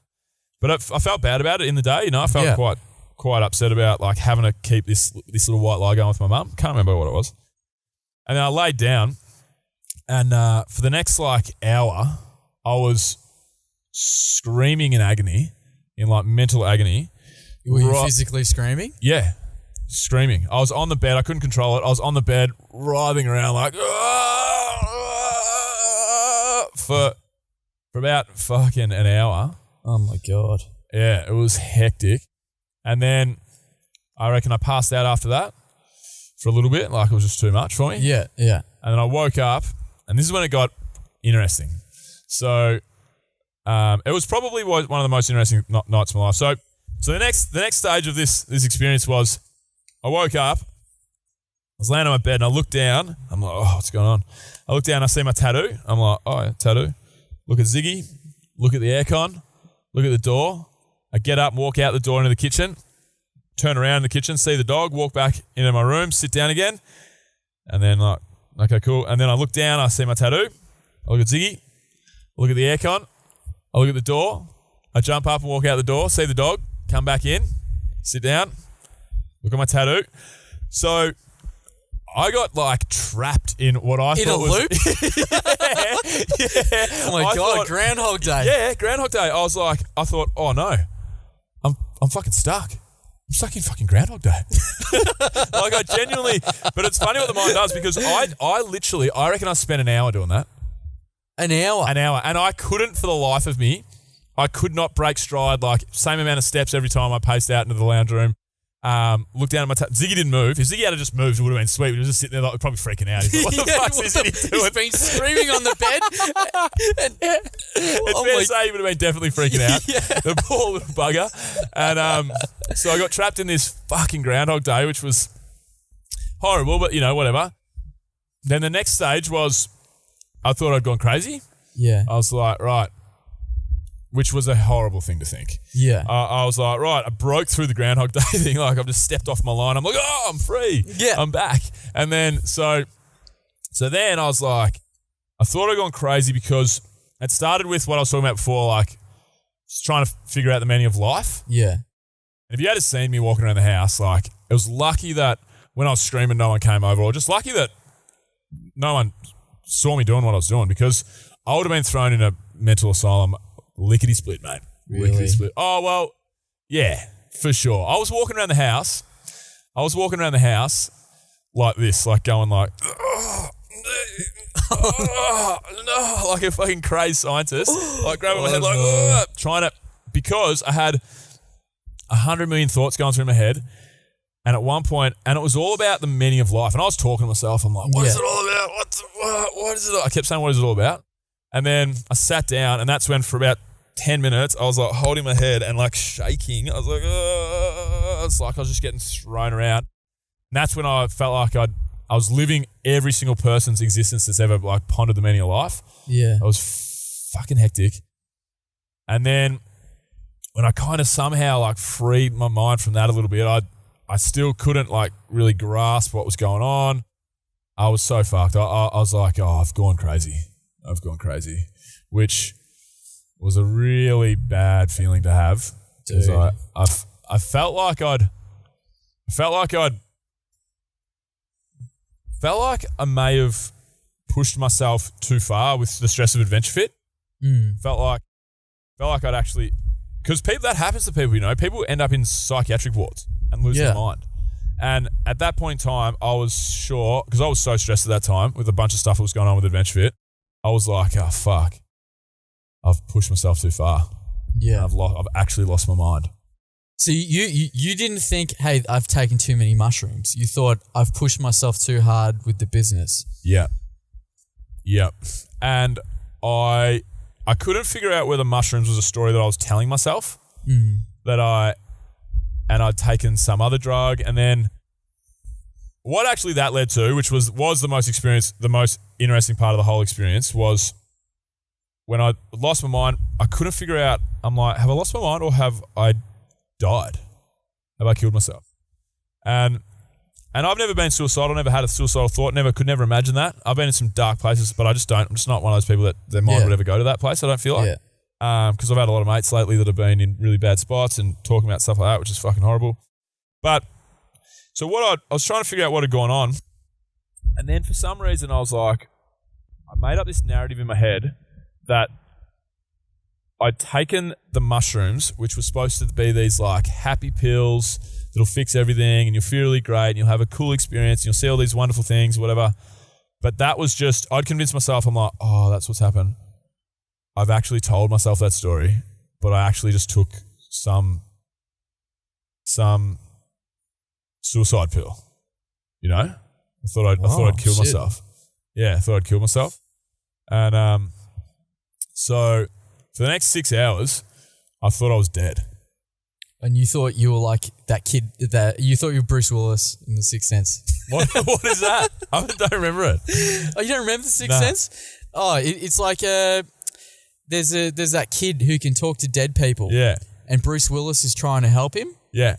But I felt bad about it in the day, you know. I felt quite upset about like having to keep this little white lie going with my mum. Can't remember what it was. And then I laid down and for the next like hour, I was screaming in agony, in like mental agony. Were you physically screaming? Yeah, screaming. I was on the bed. I couldn't control it. I was on the bed writhing around like for about fucking an hour. Oh my God. Yeah, it was hectic. And then I reckon I passed out after that for a little bit. Like it was just too much for me. Yeah. And then I woke up and this is when it got interesting. So it was probably one of the most interesting nights of my life. So the next stage of this experience was I woke up, I was laying on my bed and I looked down. I'm like, oh, what's going on? I look down, I see my tattoo. I'm like, oh, yeah, tattoo. Look at Ziggy, look at the aircon, look at the door. I get up, walk out the door into the kitchen, turn around in the kitchen, see the dog, walk back into my room, sit down again. And then like, okay, cool. And then I look down, I see my tattoo. I look at Ziggy, I look at the aircon. I look at the door, I jump up and walk out the door, see the dog, come back in, sit down, look at my tattoo. So I got like trapped in what I thought was... loop? Yeah. Oh my God, Groundhog Day. Yeah, Groundhog Day. I thought, oh no, I'm fucking stuck. I'm stuck in fucking Groundhog Day. Like I genuinely... But it's funny what the mind does because I reckon I spent an hour doing that. An hour? An hour. And I couldn't for the life of me, I could not break stride, like same amount of steps every time I paced out into the lounge room. Looked down at my Ziggy didn't move. If Ziggy had just moved, it would have been sweet. He was just sitting there like probably freaking out. He's like, what the fuck is he doing? He's been screaming on the bed. It's fair to say he would have been definitely freaking out. The poor little bugger. And so I got trapped in this fucking Groundhog Day, which was horrible, but you know, whatever. Then the next stage was I thought I'd gone crazy. Yeah. I was like, right. Which was a horrible thing to think. Yeah. I was like, right, I broke through the Groundhog Day thing. Like, I've just stepped off my line. I'm like, oh, I'm free. Yeah. I'm back. And then, so then I was like, I thought I'd gone crazy because it started with what I was talking about before, like, just trying to figure out the meaning of life. Yeah. And if you had seen me walking around the house, like, it was lucky that when I was screaming, no one came over, or just lucky that no one saw me doing what I was doing because I would have been thrown in a mental asylum lickety-split, mate. Really? Lickety-split. Oh, well, yeah, for sure. I was walking around the house. I was walking around the house like this, like going like, no, like a fucking crazy scientist, like grabbing my head, like trying to, because I had 100 million thoughts going through my head. And at one point, and it was all about the meaning of life. And I was talking to myself. I'm like, what is it all about? What is it? I kept saying, what is it all about? And then I sat down, and that's when for about 10 minutes, I was like holding my head and like shaking. I was like, it's like I was just getting thrown around. And that's when I felt like I was living every single person's existence that's ever like pondered the meaning of life. Yeah. It was fucking hectic. And then when I kind of somehow like freed my mind from that a little bit, I still couldn't like really grasp what was going on. I was so fucked. I was like, oh, I've gone crazy, which was a really bad feeling to have. Because I felt like I may have pushed myself too far with the stress of Adventure Fit. Felt like I'd actually, because that happens to people, you know, people end up in psychiatric wards and lose their mind. And at that point in time, I was sure, because I was so stressed at that time with a bunch of stuff that was going on with Adventure Fit, I was like, oh, fuck. I've pushed myself too far. Yeah. I've actually lost my mind. So you didn't think, hey, I've taken too many mushrooms. You thought, I've pushed myself too hard with the business. Yeah. Yep. And I couldn't figure out whether mushrooms was a story that I was telling myself, and I'd taken some other drug, and then what actually that led to, which was the most interesting part of the whole experience, was when I lost my mind. I couldn't figure out, I'm like, have I lost my mind or have I died? Have I killed myself? And I've never been suicidal, never had a suicidal thought, could never imagine that. I've been in some dark places, but I'm just not one of those people that their mind would ever go to that place, I don't feel like. Yeah. Because I've had a lot of mates lately that have been in really bad spots and talking about stuff like that, which is fucking horrible. But so I was trying to figure out what had gone on, and then for some reason I was like, I made up this narrative in my head that I'd taken the mushrooms, which were supposed to be these like happy pills that'll fix everything, and you'll feel really great, and you'll have a cool experience, and you'll see all these wonderful things, whatever. But that was just, I'd convinced myself, I'm like, oh, that's what's happened. I've actually told myself that story, but I actually just took some suicide pill. You know? I thought I'd kill myself. Yeah, I thought I'd kill myself. And so for the next 6 hours, I thought I was dead. And you thought you were like that kid you thought you were Bruce Willis in The Sixth Sense. What is that? I don't remember it. Oh, you don't remember The Sixth Sense? Oh, it's like there's that kid who can talk to dead people. Yeah. And Bruce Willis is trying to help him. Yeah.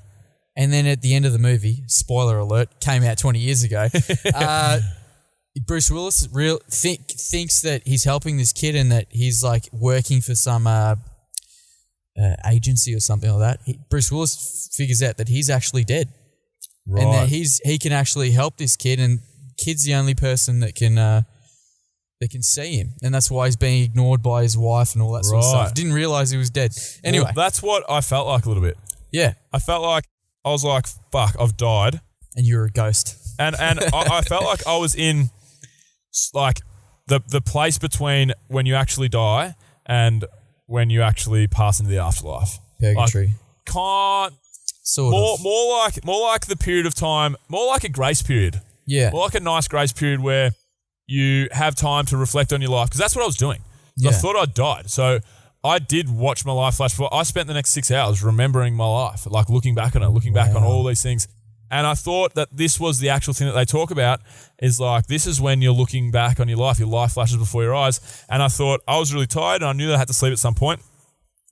And then at the end of the movie, spoiler alert, came out 20 years ago, Bruce Willis thinks that he's helping this kid and that he's like working for some agency or something like that. Bruce Willis figures out that he's actually dead. Right. And that he can actually help this kid, and kid's the only person that can see him, and that's why he's being ignored by his wife and all that sort of stuff. Didn't realize he was dead. Anyway, well, that's what I felt like a little bit. Yeah, I felt like I was like, "Fuck, I've died," and you're a ghost. And I felt like I was in like the place between when you actually die and when you actually pass into the afterlife. Purgatory. Like, more like the period of time, more like a grace period. Yeah, more like a nice grace period where you have time to reflect on your life, because that's what I was doing. Yeah. I thought I'd died. So I did watch my life flash before. I spent the next 6 hours remembering my life, like looking back on it, looking back on all these things. And I thought that this was the actual thing that they talk about, is like, this is when you're looking back on your life flashes before your eyes. And I thought I was really tired, and I knew that I had to sleep at some point.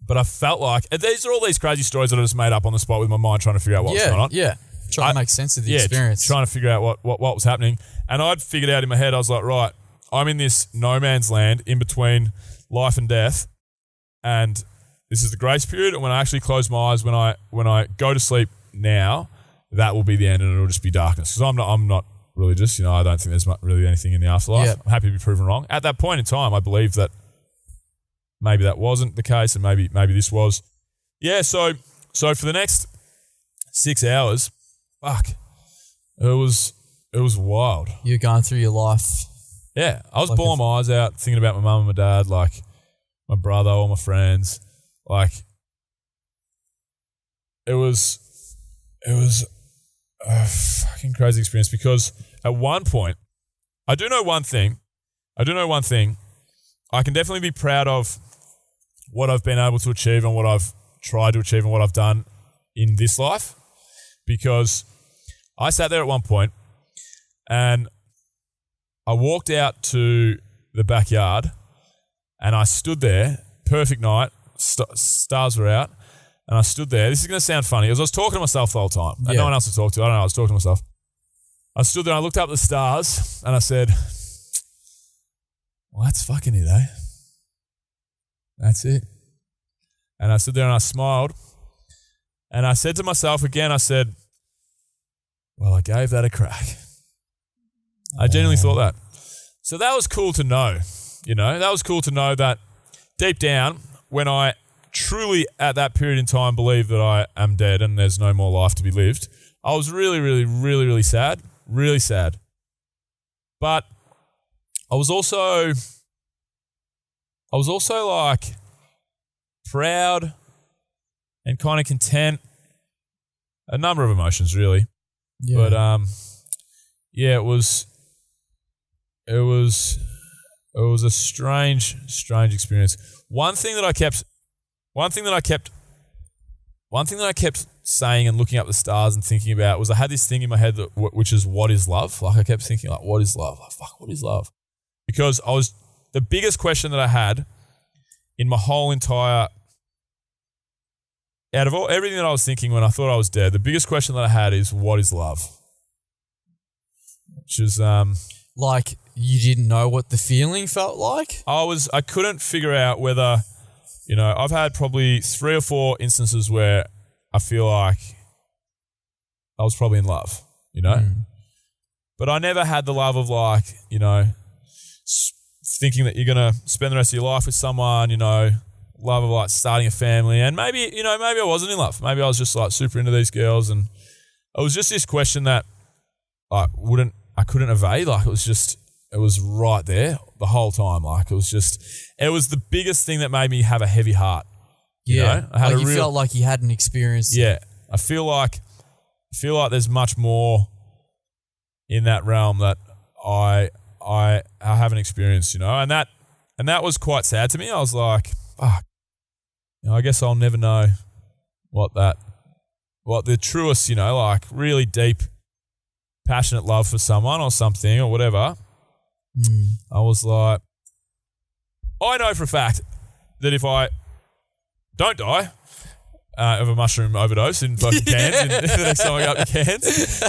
But I felt like, these are all these crazy stories that I just made up on the spot with my mind trying to figure out what was going on. Yeah. Trying to make sense of the experience. Trying to figure out what was happening. And I'd figured out in my head, I was like, right, I'm in this no man's land in between life and death, and this is the grace period. And when I actually close my eyes, when I go to sleep now, that will be the end, and it'll just be darkness. Because I'm not religious, you know. I don't think there's really anything in the afterlife. Yep. I'm happy to be proven wrong. At that point in time, I believed that maybe that wasn't the case, and maybe this was. Yeah. So for the next 6 hours, fuck, It was wild. You're going through your life. Yeah, I was bawling my eyes out thinking about my mum and my dad, like my brother, all my friends. Like it was a fucking crazy experience because at one point, I do know one thing. I can definitely be proud of what I've been able to achieve and what I've tried to achieve and what I've done in this life, because I sat there at one point and I walked out to the backyard and I stood there, perfect night, stars were out, and I stood there. This is going to sound funny, because I was talking to myself the whole time and no one else to talk to. I don't know, I was talking to myself. I stood there and I looked up at the stars and I said, well, that's fucking it, eh? That's it. And I stood there and I smiled and I said to myself again, I said, well, I gave that a crack. I genuinely thought that. So that was cool to know, that was cool to know that deep down, when I truly at that period in time believed that I am dead and there's no more life to be lived, I was really, really, really, really sad, really sad. But I was also like proud and kind of content, a number of emotions really. Yeah. But it was a strange experience. One thing that I kept saying and looking up the stars and thinking about was I had this thing in my head which is, what is love? Like I kept thinking like, what is love? Like, fuck, what is love? Because the biggest question that I had in my whole entire, out of everything that I was thinking when I thought I was dead, the biggest question that I had is, what is love? Which is like you didn't know what the feeling felt like? I couldn't figure out whether, I've had probably 3 or 4 instances where I feel like I was probably in love, But I never had the love of like, thinking that you're going to spend the rest of your life with someone, love of like starting a family. And maybe I wasn't in love. Maybe I was just like super into these girls. And it was just this question that I couldn't evade. Like it was right there the whole time. Like it was the biggest thing that made me have a heavy heart. You felt like you hadn't experienced it. Yeah. I feel like there's much more in that realm that I haven't experienced, and that was quite sad to me. I was like, fuck, I guess I'll never know what the truest, like really deep, passionate love for someone or something or whatever. I was like, I know for a fact that if I don't die of a mushroom overdose in fucking cans, in the next time I go up to cans,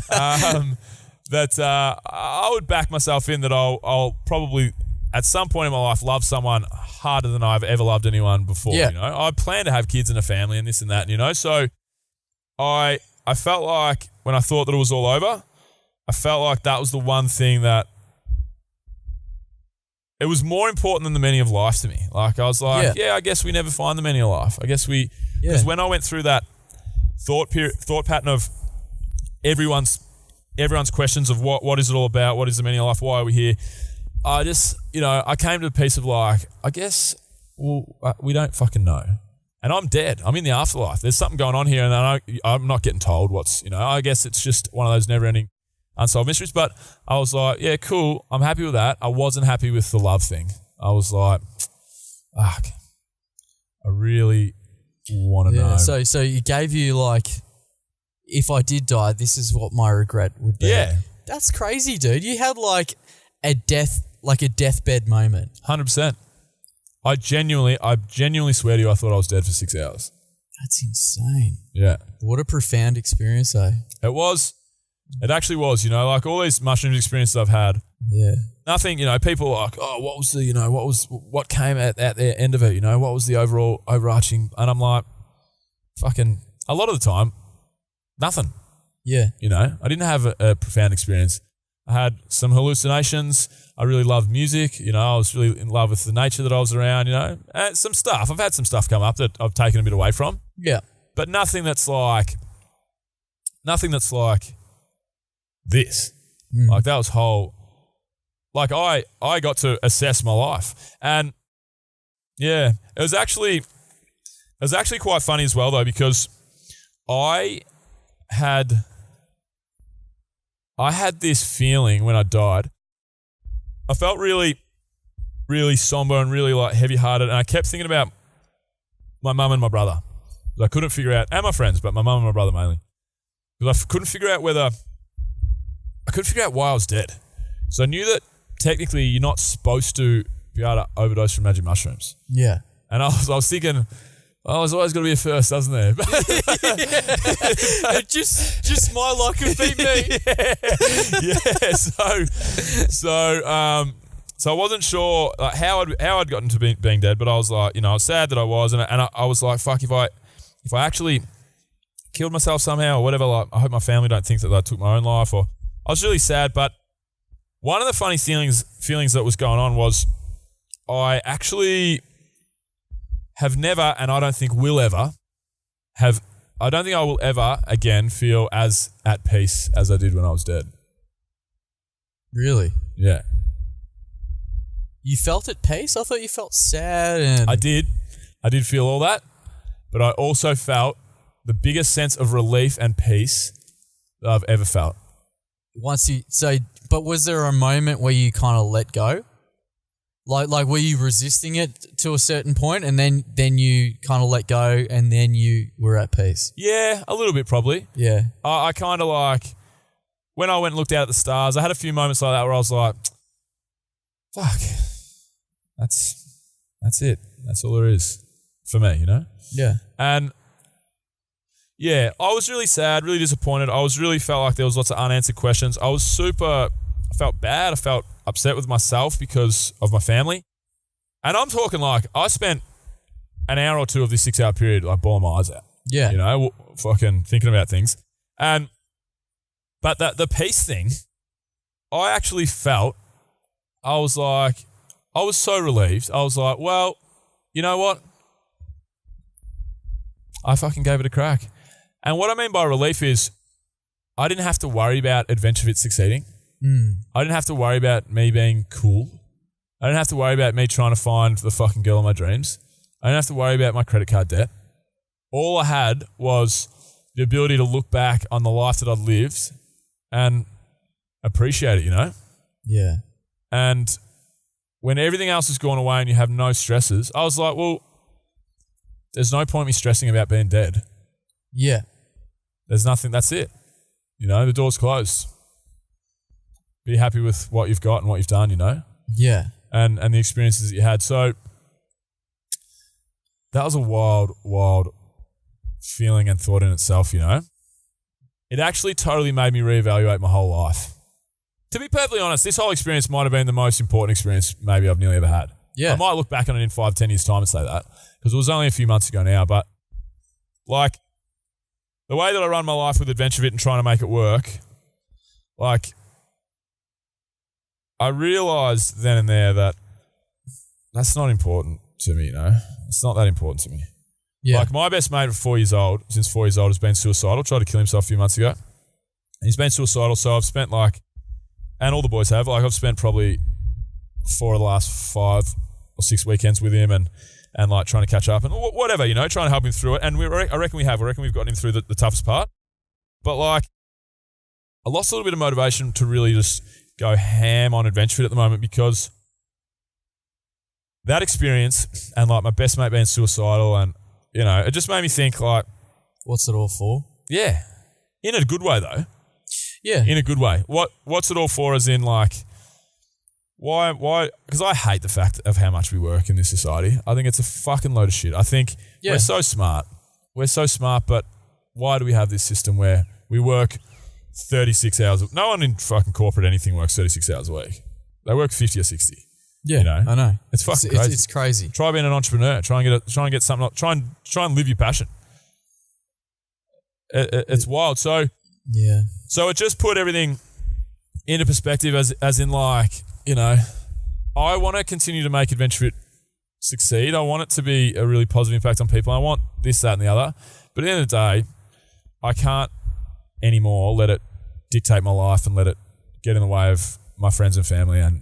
that I would back myself in that I'll probably at some point in my life love someone harder than I've ever loved anyone before. Yeah. I plan to have kids and a family and this and that, so I felt like when I thought that it was all over, I felt like that was the one thing that it was more important than the meaning of life to me. Like I was like, I guess we never find the meaning of life. I guess because when I went through that thought pattern of everyone's questions of what is it all about? What is the meaning of life? Why are we here? I just, I came to the piece of like, I guess, we don't fucking know. And I'm dead. I'm in the afterlife. There's something going on here and I'm not getting told what's, I guess it's just one of those never-ending unsolved mysteries. But I was like, yeah, cool. I'm happy with that. I wasn't happy with the love thing. I was like, fuck, I really want to know. So you gave you like, if I did die, this is what my regret would be. Yeah. That's crazy, dude. You had like a deathbed moment. 100%. I genuinely swear to you, I thought I was dead for 6 hours. That's insane. Yeah. What a profound experience, eh? It actually was, like all these mushrooms experiences I've had. Yeah. Nothing, people are like, oh, what was what came at the end of it, what was the overall overarching, and I'm like, fucking, a lot of the time, nothing. Yeah. I didn't have a profound experience. I had some hallucinations. I really loved music. I was really in love with the nature that I was around, and some stuff. I've had some stuff come up that I've taken a bit away from. Yeah. But nothing that's like this. Like that was whole, like I got to assess my life. And yeah, it was actually quite funny as well though, because I had this feeling when I died. I felt really, really somber and really like heavy-hearted, and I kept thinking about my mum and my brother. I couldn't figure out, and my friends, but my mum and my brother mainly. Because I couldn't figure out why I was dead. So I knew that technically you're not supposed to be able to overdose from magic mushrooms. Yeah. And I was thinking, oh, there's always got to be a first, doesn't there? just my luck have beat me. Yeah. So I wasn't sure like, how I'd gotten to being dead, but I was like, I was sad that I was, and I was like, fuck, if I actually killed myself somehow or whatever, like I hope my family don't think that I took my own life. Or I was really sad. But one of the funny feelings that was going on was I actually have never, and I don't think will ever have. I don't think I will ever again feel as at peace as I did when I was dead. Really? Yeah. You felt at peace? I thought you felt sad. And I did feel all that, but I also felt the biggest sense of relief and peace that I've ever felt. But was there a moment where you kind of let go? Like were you resisting it to a certain point and then you kind of let go and then you were at peace? Yeah, a little bit probably. Yeah. I kind of like, when I went and looked out at the stars, I had a few moments like that where I was like, fuck, that's it. That's all there is for me, Yeah. And yeah, I was really sad, really disappointed. I felt like there was lots of unanswered questions. I felt bad. I felt upset with myself because of my family. And I'm talking like I spent an hour or two of this 6-hour period like bawling my eyes out. Yeah. Fucking thinking about things. But the peace thing, I actually felt, I was so relieved. I was like, well, you know what? I fucking gave it a crack. And what I mean by relief is I didn't have to worry about AdventureFit succeeding. I didn't have to worry about me being cool. I didn't have to worry about me trying to find the fucking girl of my dreams. I didn't have to worry about my credit card debt. All I had was the ability to look back on the life that I'd lived and appreciate it, Yeah. And when everything else has gone away and you have no stresses, I was like, well, there's no point me stressing about being dead. Yeah. There's nothing, that's it. The door's closed. Be happy with what you've got and what you've done, Yeah. And the experiences that you had. So that was a wild, wild feeling and thought in itself, It actually totally made me reevaluate my whole life. To be perfectly honest, this whole experience might have been the most important experience maybe I've nearly ever had. Yeah. I might look back on it in 5-10 years' time and say that, because it was only a few months ago now, but like the way that I run my life with AdventureFit and trying to make it work, like I realised then and there that that's not important to me, It's not that important to me. Yeah. Like my best mate since 4 years old, has been suicidal, tried to kill himself a few months ago. And he's been suicidal, so I've spent and all the boys have, I've spent probably 4 of the last 5 or 6 weekends with him and like trying to catch up and whatever, trying to help him through it. And I reckon we've gotten him through the toughest part. But like, I lost a little bit of motivation to really just go ham on AdventureFit at the moment because that experience and like my best mate being suicidal and, it just made me think like, what's it all for? Yeah. In a good way though. Yeah. In a good way. What's it all for as in like, why? Because I hate the fact of how much we work in this society. I think it's a fucking load of shit. I think we're so smart. But why do we have this system where we work 36 hours? No one in fucking corporate anything works 36 hours a week. They work 50 or 60. Yeah, I know. It's fucking crazy. It's crazy. Try being an entrepreneur. Try and get something. Try and live your passion. It's wild. So yeah. So it just put everything into perspective as in like, I want to continue to make AdventureFit succeed. I want it to be a really positive impact on people. I want this, that and the other. But at the end of the day, I can't anymore let it dictate my life and let it get in the way of my friends and family and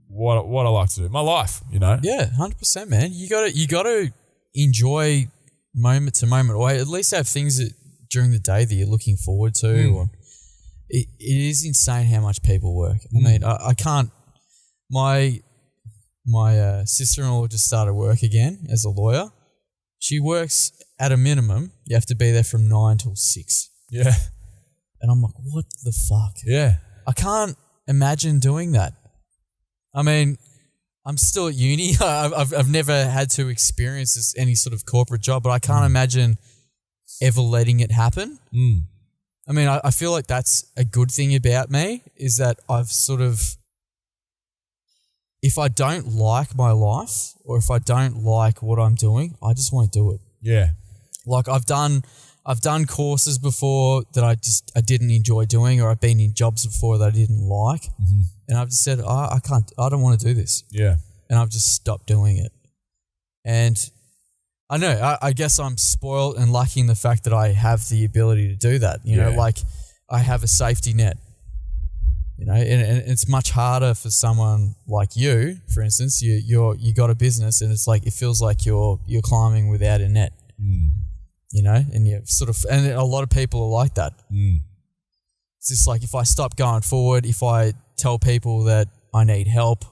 what I like to do, my life, you know? Yeah, 100%, man. You gotta enjoy moment to moment, or at least have things that during the day that you're looking forward to. Or it is insane how much people work. I mean, I can't. My sister-in-law just started work again as a lawyer. She works at a minimum. You have to be there from 9 till 6. Yeah. And I'm like, what the fuck? Yeah. I can't imagine doing that. I mean, I'm still at uni. I've never had to experience this, any sort of corporate job, but I can't imagine ever letting it happen. I mean, I feel like that's a good thing about me, is that I've sort of, if I don't like my life or if I don't like what I'm doing, I just won't do it. Yeah. Like I've done courses before that I didn't enjoy doing, or I've been in jobs before that I didn't like. And I've just said, I don't want to do this. Yeah. And I've just stopped doing it. And I know, I guess I'm spoiled and lucky in the fact that I have the ability to do that. You know, like I have a safety net. You know, and it's much harder for someone like you, for instance. You got a business, and it's like it feels like you're climbing without a net. You know, and you sort of, and a lot of people are like that. It's just like, if I stop going forward, if I tell people that I need help,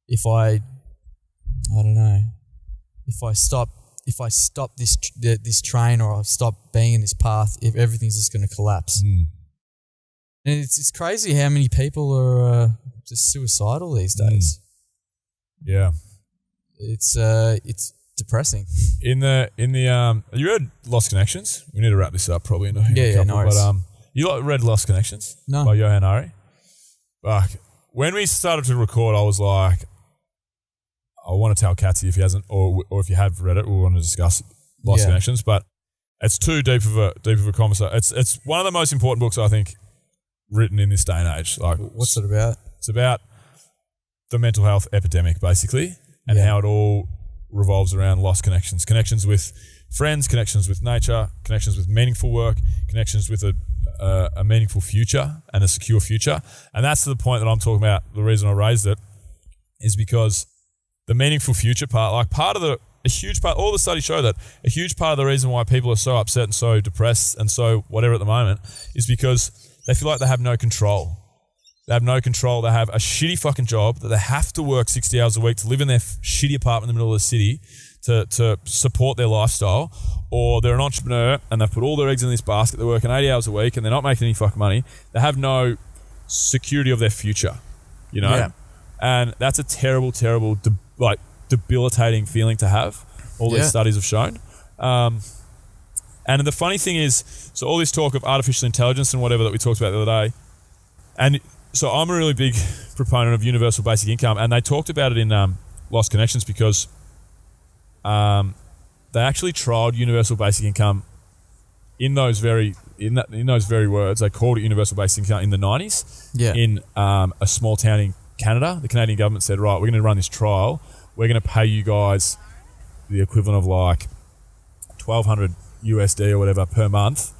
if I don't know, if I stop this train, or I stop being in this path, if everything's just going to collapse. And it's crazy how many people are just suicidal these days. Yeah. It's depressing. In the you read Lost Connections? We need to wrap this up probably in a couple. No worries. But you read Lost Connections? No. By Johan Hari? Fuck. When we started to record, I was like, I want to tell Katsy if he hasn't, or if you have read it, we want to discuss Lost Connections. But it's too deep of a conversation. It's one of the most important books, I think, written in this day and age. Like, what's it about? It's about the mental health epidemic, basically, and how it all revolves around lost connections with friends, connections with nature, connections with meaningful work, connections with a meaningful future and a secure future. And that's the point that I'm talking about. The reason I raised it is because the meaningful future part, like a huge part, all the studies show that a huge part of the reason why people are so upset and so depressed and so whatever at the moment is because they feel like they have no control. They have no control. They have a shitty fucking job that they have to work 60 hours a week to live in their shitty apartment in the middle of the city to support their lifestyle. Or they're an entrepreneur and they've put all their eggs in this basket. They're working 80 hours a week and they're not making any fucking money. They have no security of their future, you know? Yeah. And that's a terrible, terrible, debilitating feeling to have. All these studies have shown. And the funny thing is, so all this talk of artificial intelligence and whatever that we talked about the other day, and so I'm a really big proponent of universal basic income, and they talked about it in Lost Connections because they actually trialed universal basic income in those very words. They called it universal basic income in the 90s in a small town in Canada. The Canadian government said, right, we're going to run this trial. We're going to pay you guys the equivalent of like $1,200 USD or whatever per month,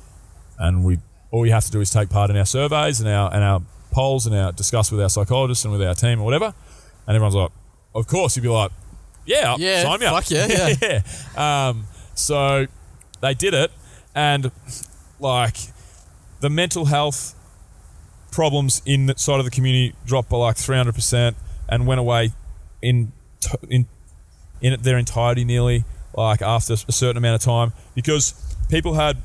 and all you have to do is take part in our surveys and our polls and discuss with our psychologists and with our team or whatever. And everyone's like, of course. You'd be like, yeah, sign me up. Fuck yeah. So they did it, and like the mental health problems in that side of the community dropped by like 300% and went away in their entirety nearly, like after a certain amount of time, because people had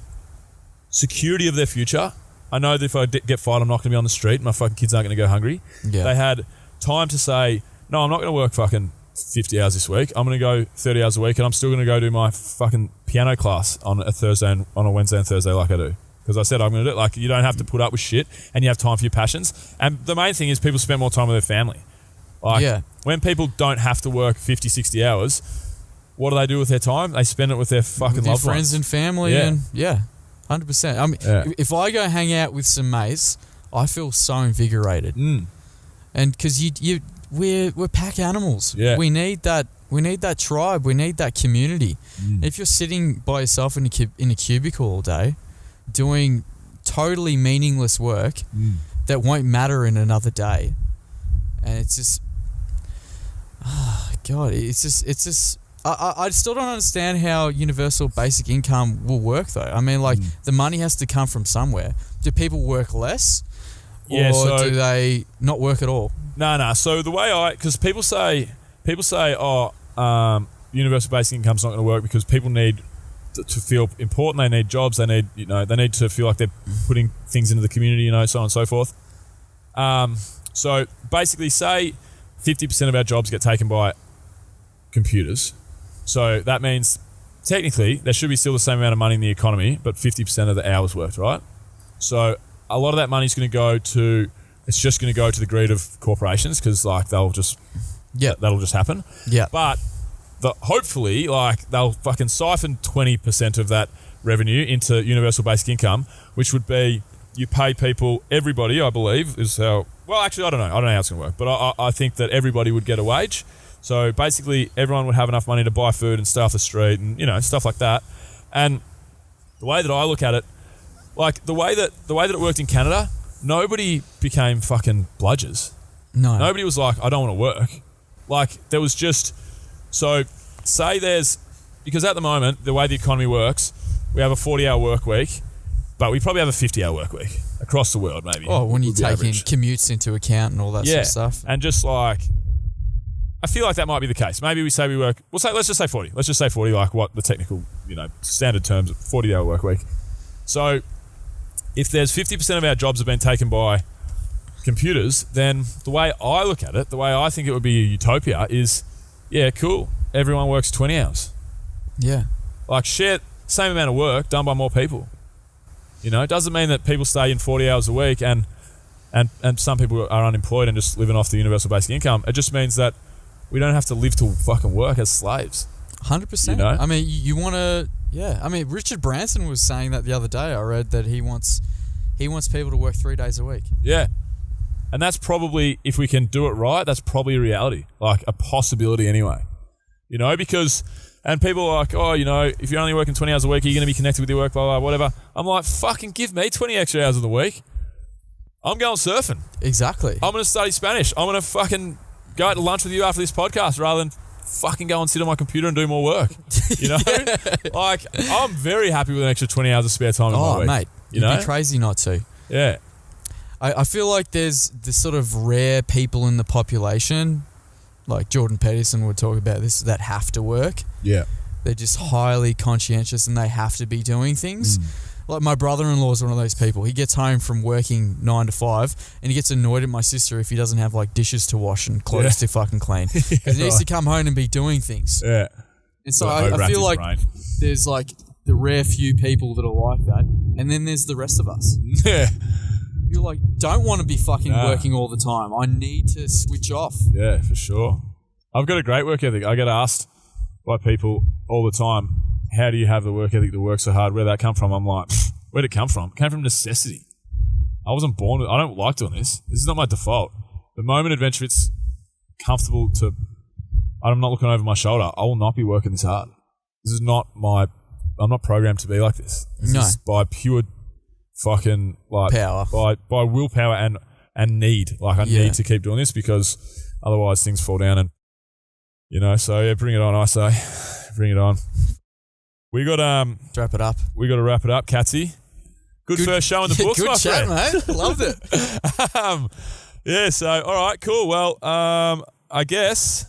security of their future. I know that if I get fired, I'm not going to be on the street. My fucking kids aren't going to go hungry. Yeah. They had time to say, no, I'm not going to work fucking 50 hours this week. I'm going to go 30 hours a week, and I'm still going to go do my fucking piano class on a Thursday and on a Wednesday and Thursday like I do. Because I said I'm going to do it. Like, you don't have to put up with shit, and you have time for your passions. And the main thing is people spend more time with their family. Like, when people don't have to work 50, 60 hours, what do they do with their time? They spend it with their fucking loved ones. Friends and family. And 100%. I mean, if I go hang out with some mates, I feel so invigorated. And because we're pack animals. Yeah. We need that tribe. We need that community. If you're sitting by yourself in a cubicle all day, doing totally meaningless work that won't matter in another day. And it's just, God, it's just. I still don't understand how universal basic income will work, though. I mean, like, the money has to come from somewhere. Do people work less? Or do they not work at all? No. So the way because people say, universal basic income's not going to work because people need to feel important. They need jobs. They need, they need to feel like they're putting things into the community, so on and so forth. So basically, say 50% of our jobs get taken by computers. So that means technically there should be still the same amount of money in the economy, but 50% of the hours worked, right? So a lot of that money is going to go to, it's just going to go to the greed of corporations because that'll just happen. Yeah. But hopefully they'll fucking siphon 20% of that revenue into universal basic income, which would be you pay people, everybody, I believe, is how, well, actually, I don't know how it's going to work, but I think that everybody would get a wage. So basically, everyone would have enough money to buy food and stay off the street and, stuff like that. And the way that I look at it, the way that it worked in Canada, nobody became fucking bludgers. No. Nobody was like, I don't want to work. There was just, so say because at the moment, the way the economy works, we have a 40-hour work week, but we probably have a 50-hour work week across the world, maybe. Oh, when you take in commutes into account and all that sort of stuff. And just I feel like that might be the case. Maybe let's just say 40. Let's just say 40, like what the technical, standard terms, 40-hour work week. So if there's 50% of our jobs have been taken by computers, then the way I look at it, the way I think it would be a utopia is, cool. Everyone works 20 hours. Yeah. Share same amount of work done by more people. It doesn't mean that people stay in 40 hours a week and some people are unemployed and just living off the universal basic income. It just means that we don't have to live to fucking work as slaves. 100%. I mean, you want to... Yeah. I mean, Richard Branson was saying that the other day. I read that he wants people to work 3 days a week. Yeah. And that's probably, if we can do it right, that's probably a reality. A possibility anyway. Because... And people are like, if you're only working 20 hours a week, are you going to be connected with your work, blah, blah, whatever. I'm like, fucking give me 20 extra hours of the week. I'm going surfing. Exactly. I'm going to study Spanish. I'm going to fucking go out to lunch with you after this podcast rather than fucking go and sit on my computer and do more work. I'm very happy with an extra 20 hours of spare time in my week. Mate, you'd be crazy not to. Yeah. I feel like there's this sort of rare people in the population, like Jordan Peterson would talk about this, that have to work. Yeah. They're just highly conscientious and they have to be doing things. Like my brother-in-law is one of those people. He gets home from working 9 to 5 and he gets annoyed at my sister if he doesn't have dishes to wash and clothes to fucking clean. Because he needs to come home and be doing things. Yeah. And so I feel like there's the rare few people that are like that, and then there's the rest of us. Yeah. You're don't want to be fucking working all the time. I need to switch off. Yeah, for sure. I've got a great work ethic. I get asked by people all the time, how do you have the work ethic to work so hard? Where'd that come from? I'm like, where'd it come from? It came from necessity. I wasn't born with I don't like doing this. This is not my default. The moment adventure it's comfortable to, I'm not looking over my shoulder, I will not be working this hard. This is not I'm not programmed to be like this. This is by pure fucking power. By willpower and need. I need to keep doing this because otherwise things fall down and so bring it on, I say. Bring it on. We got wrap it up. We got to wrap it up, Catsy. Good first show in the books, my chat, friend. Mate. Loved it. So all right, cool. Well, I guess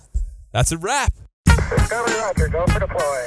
that's a wrap. Discovery Roger, go for deploy.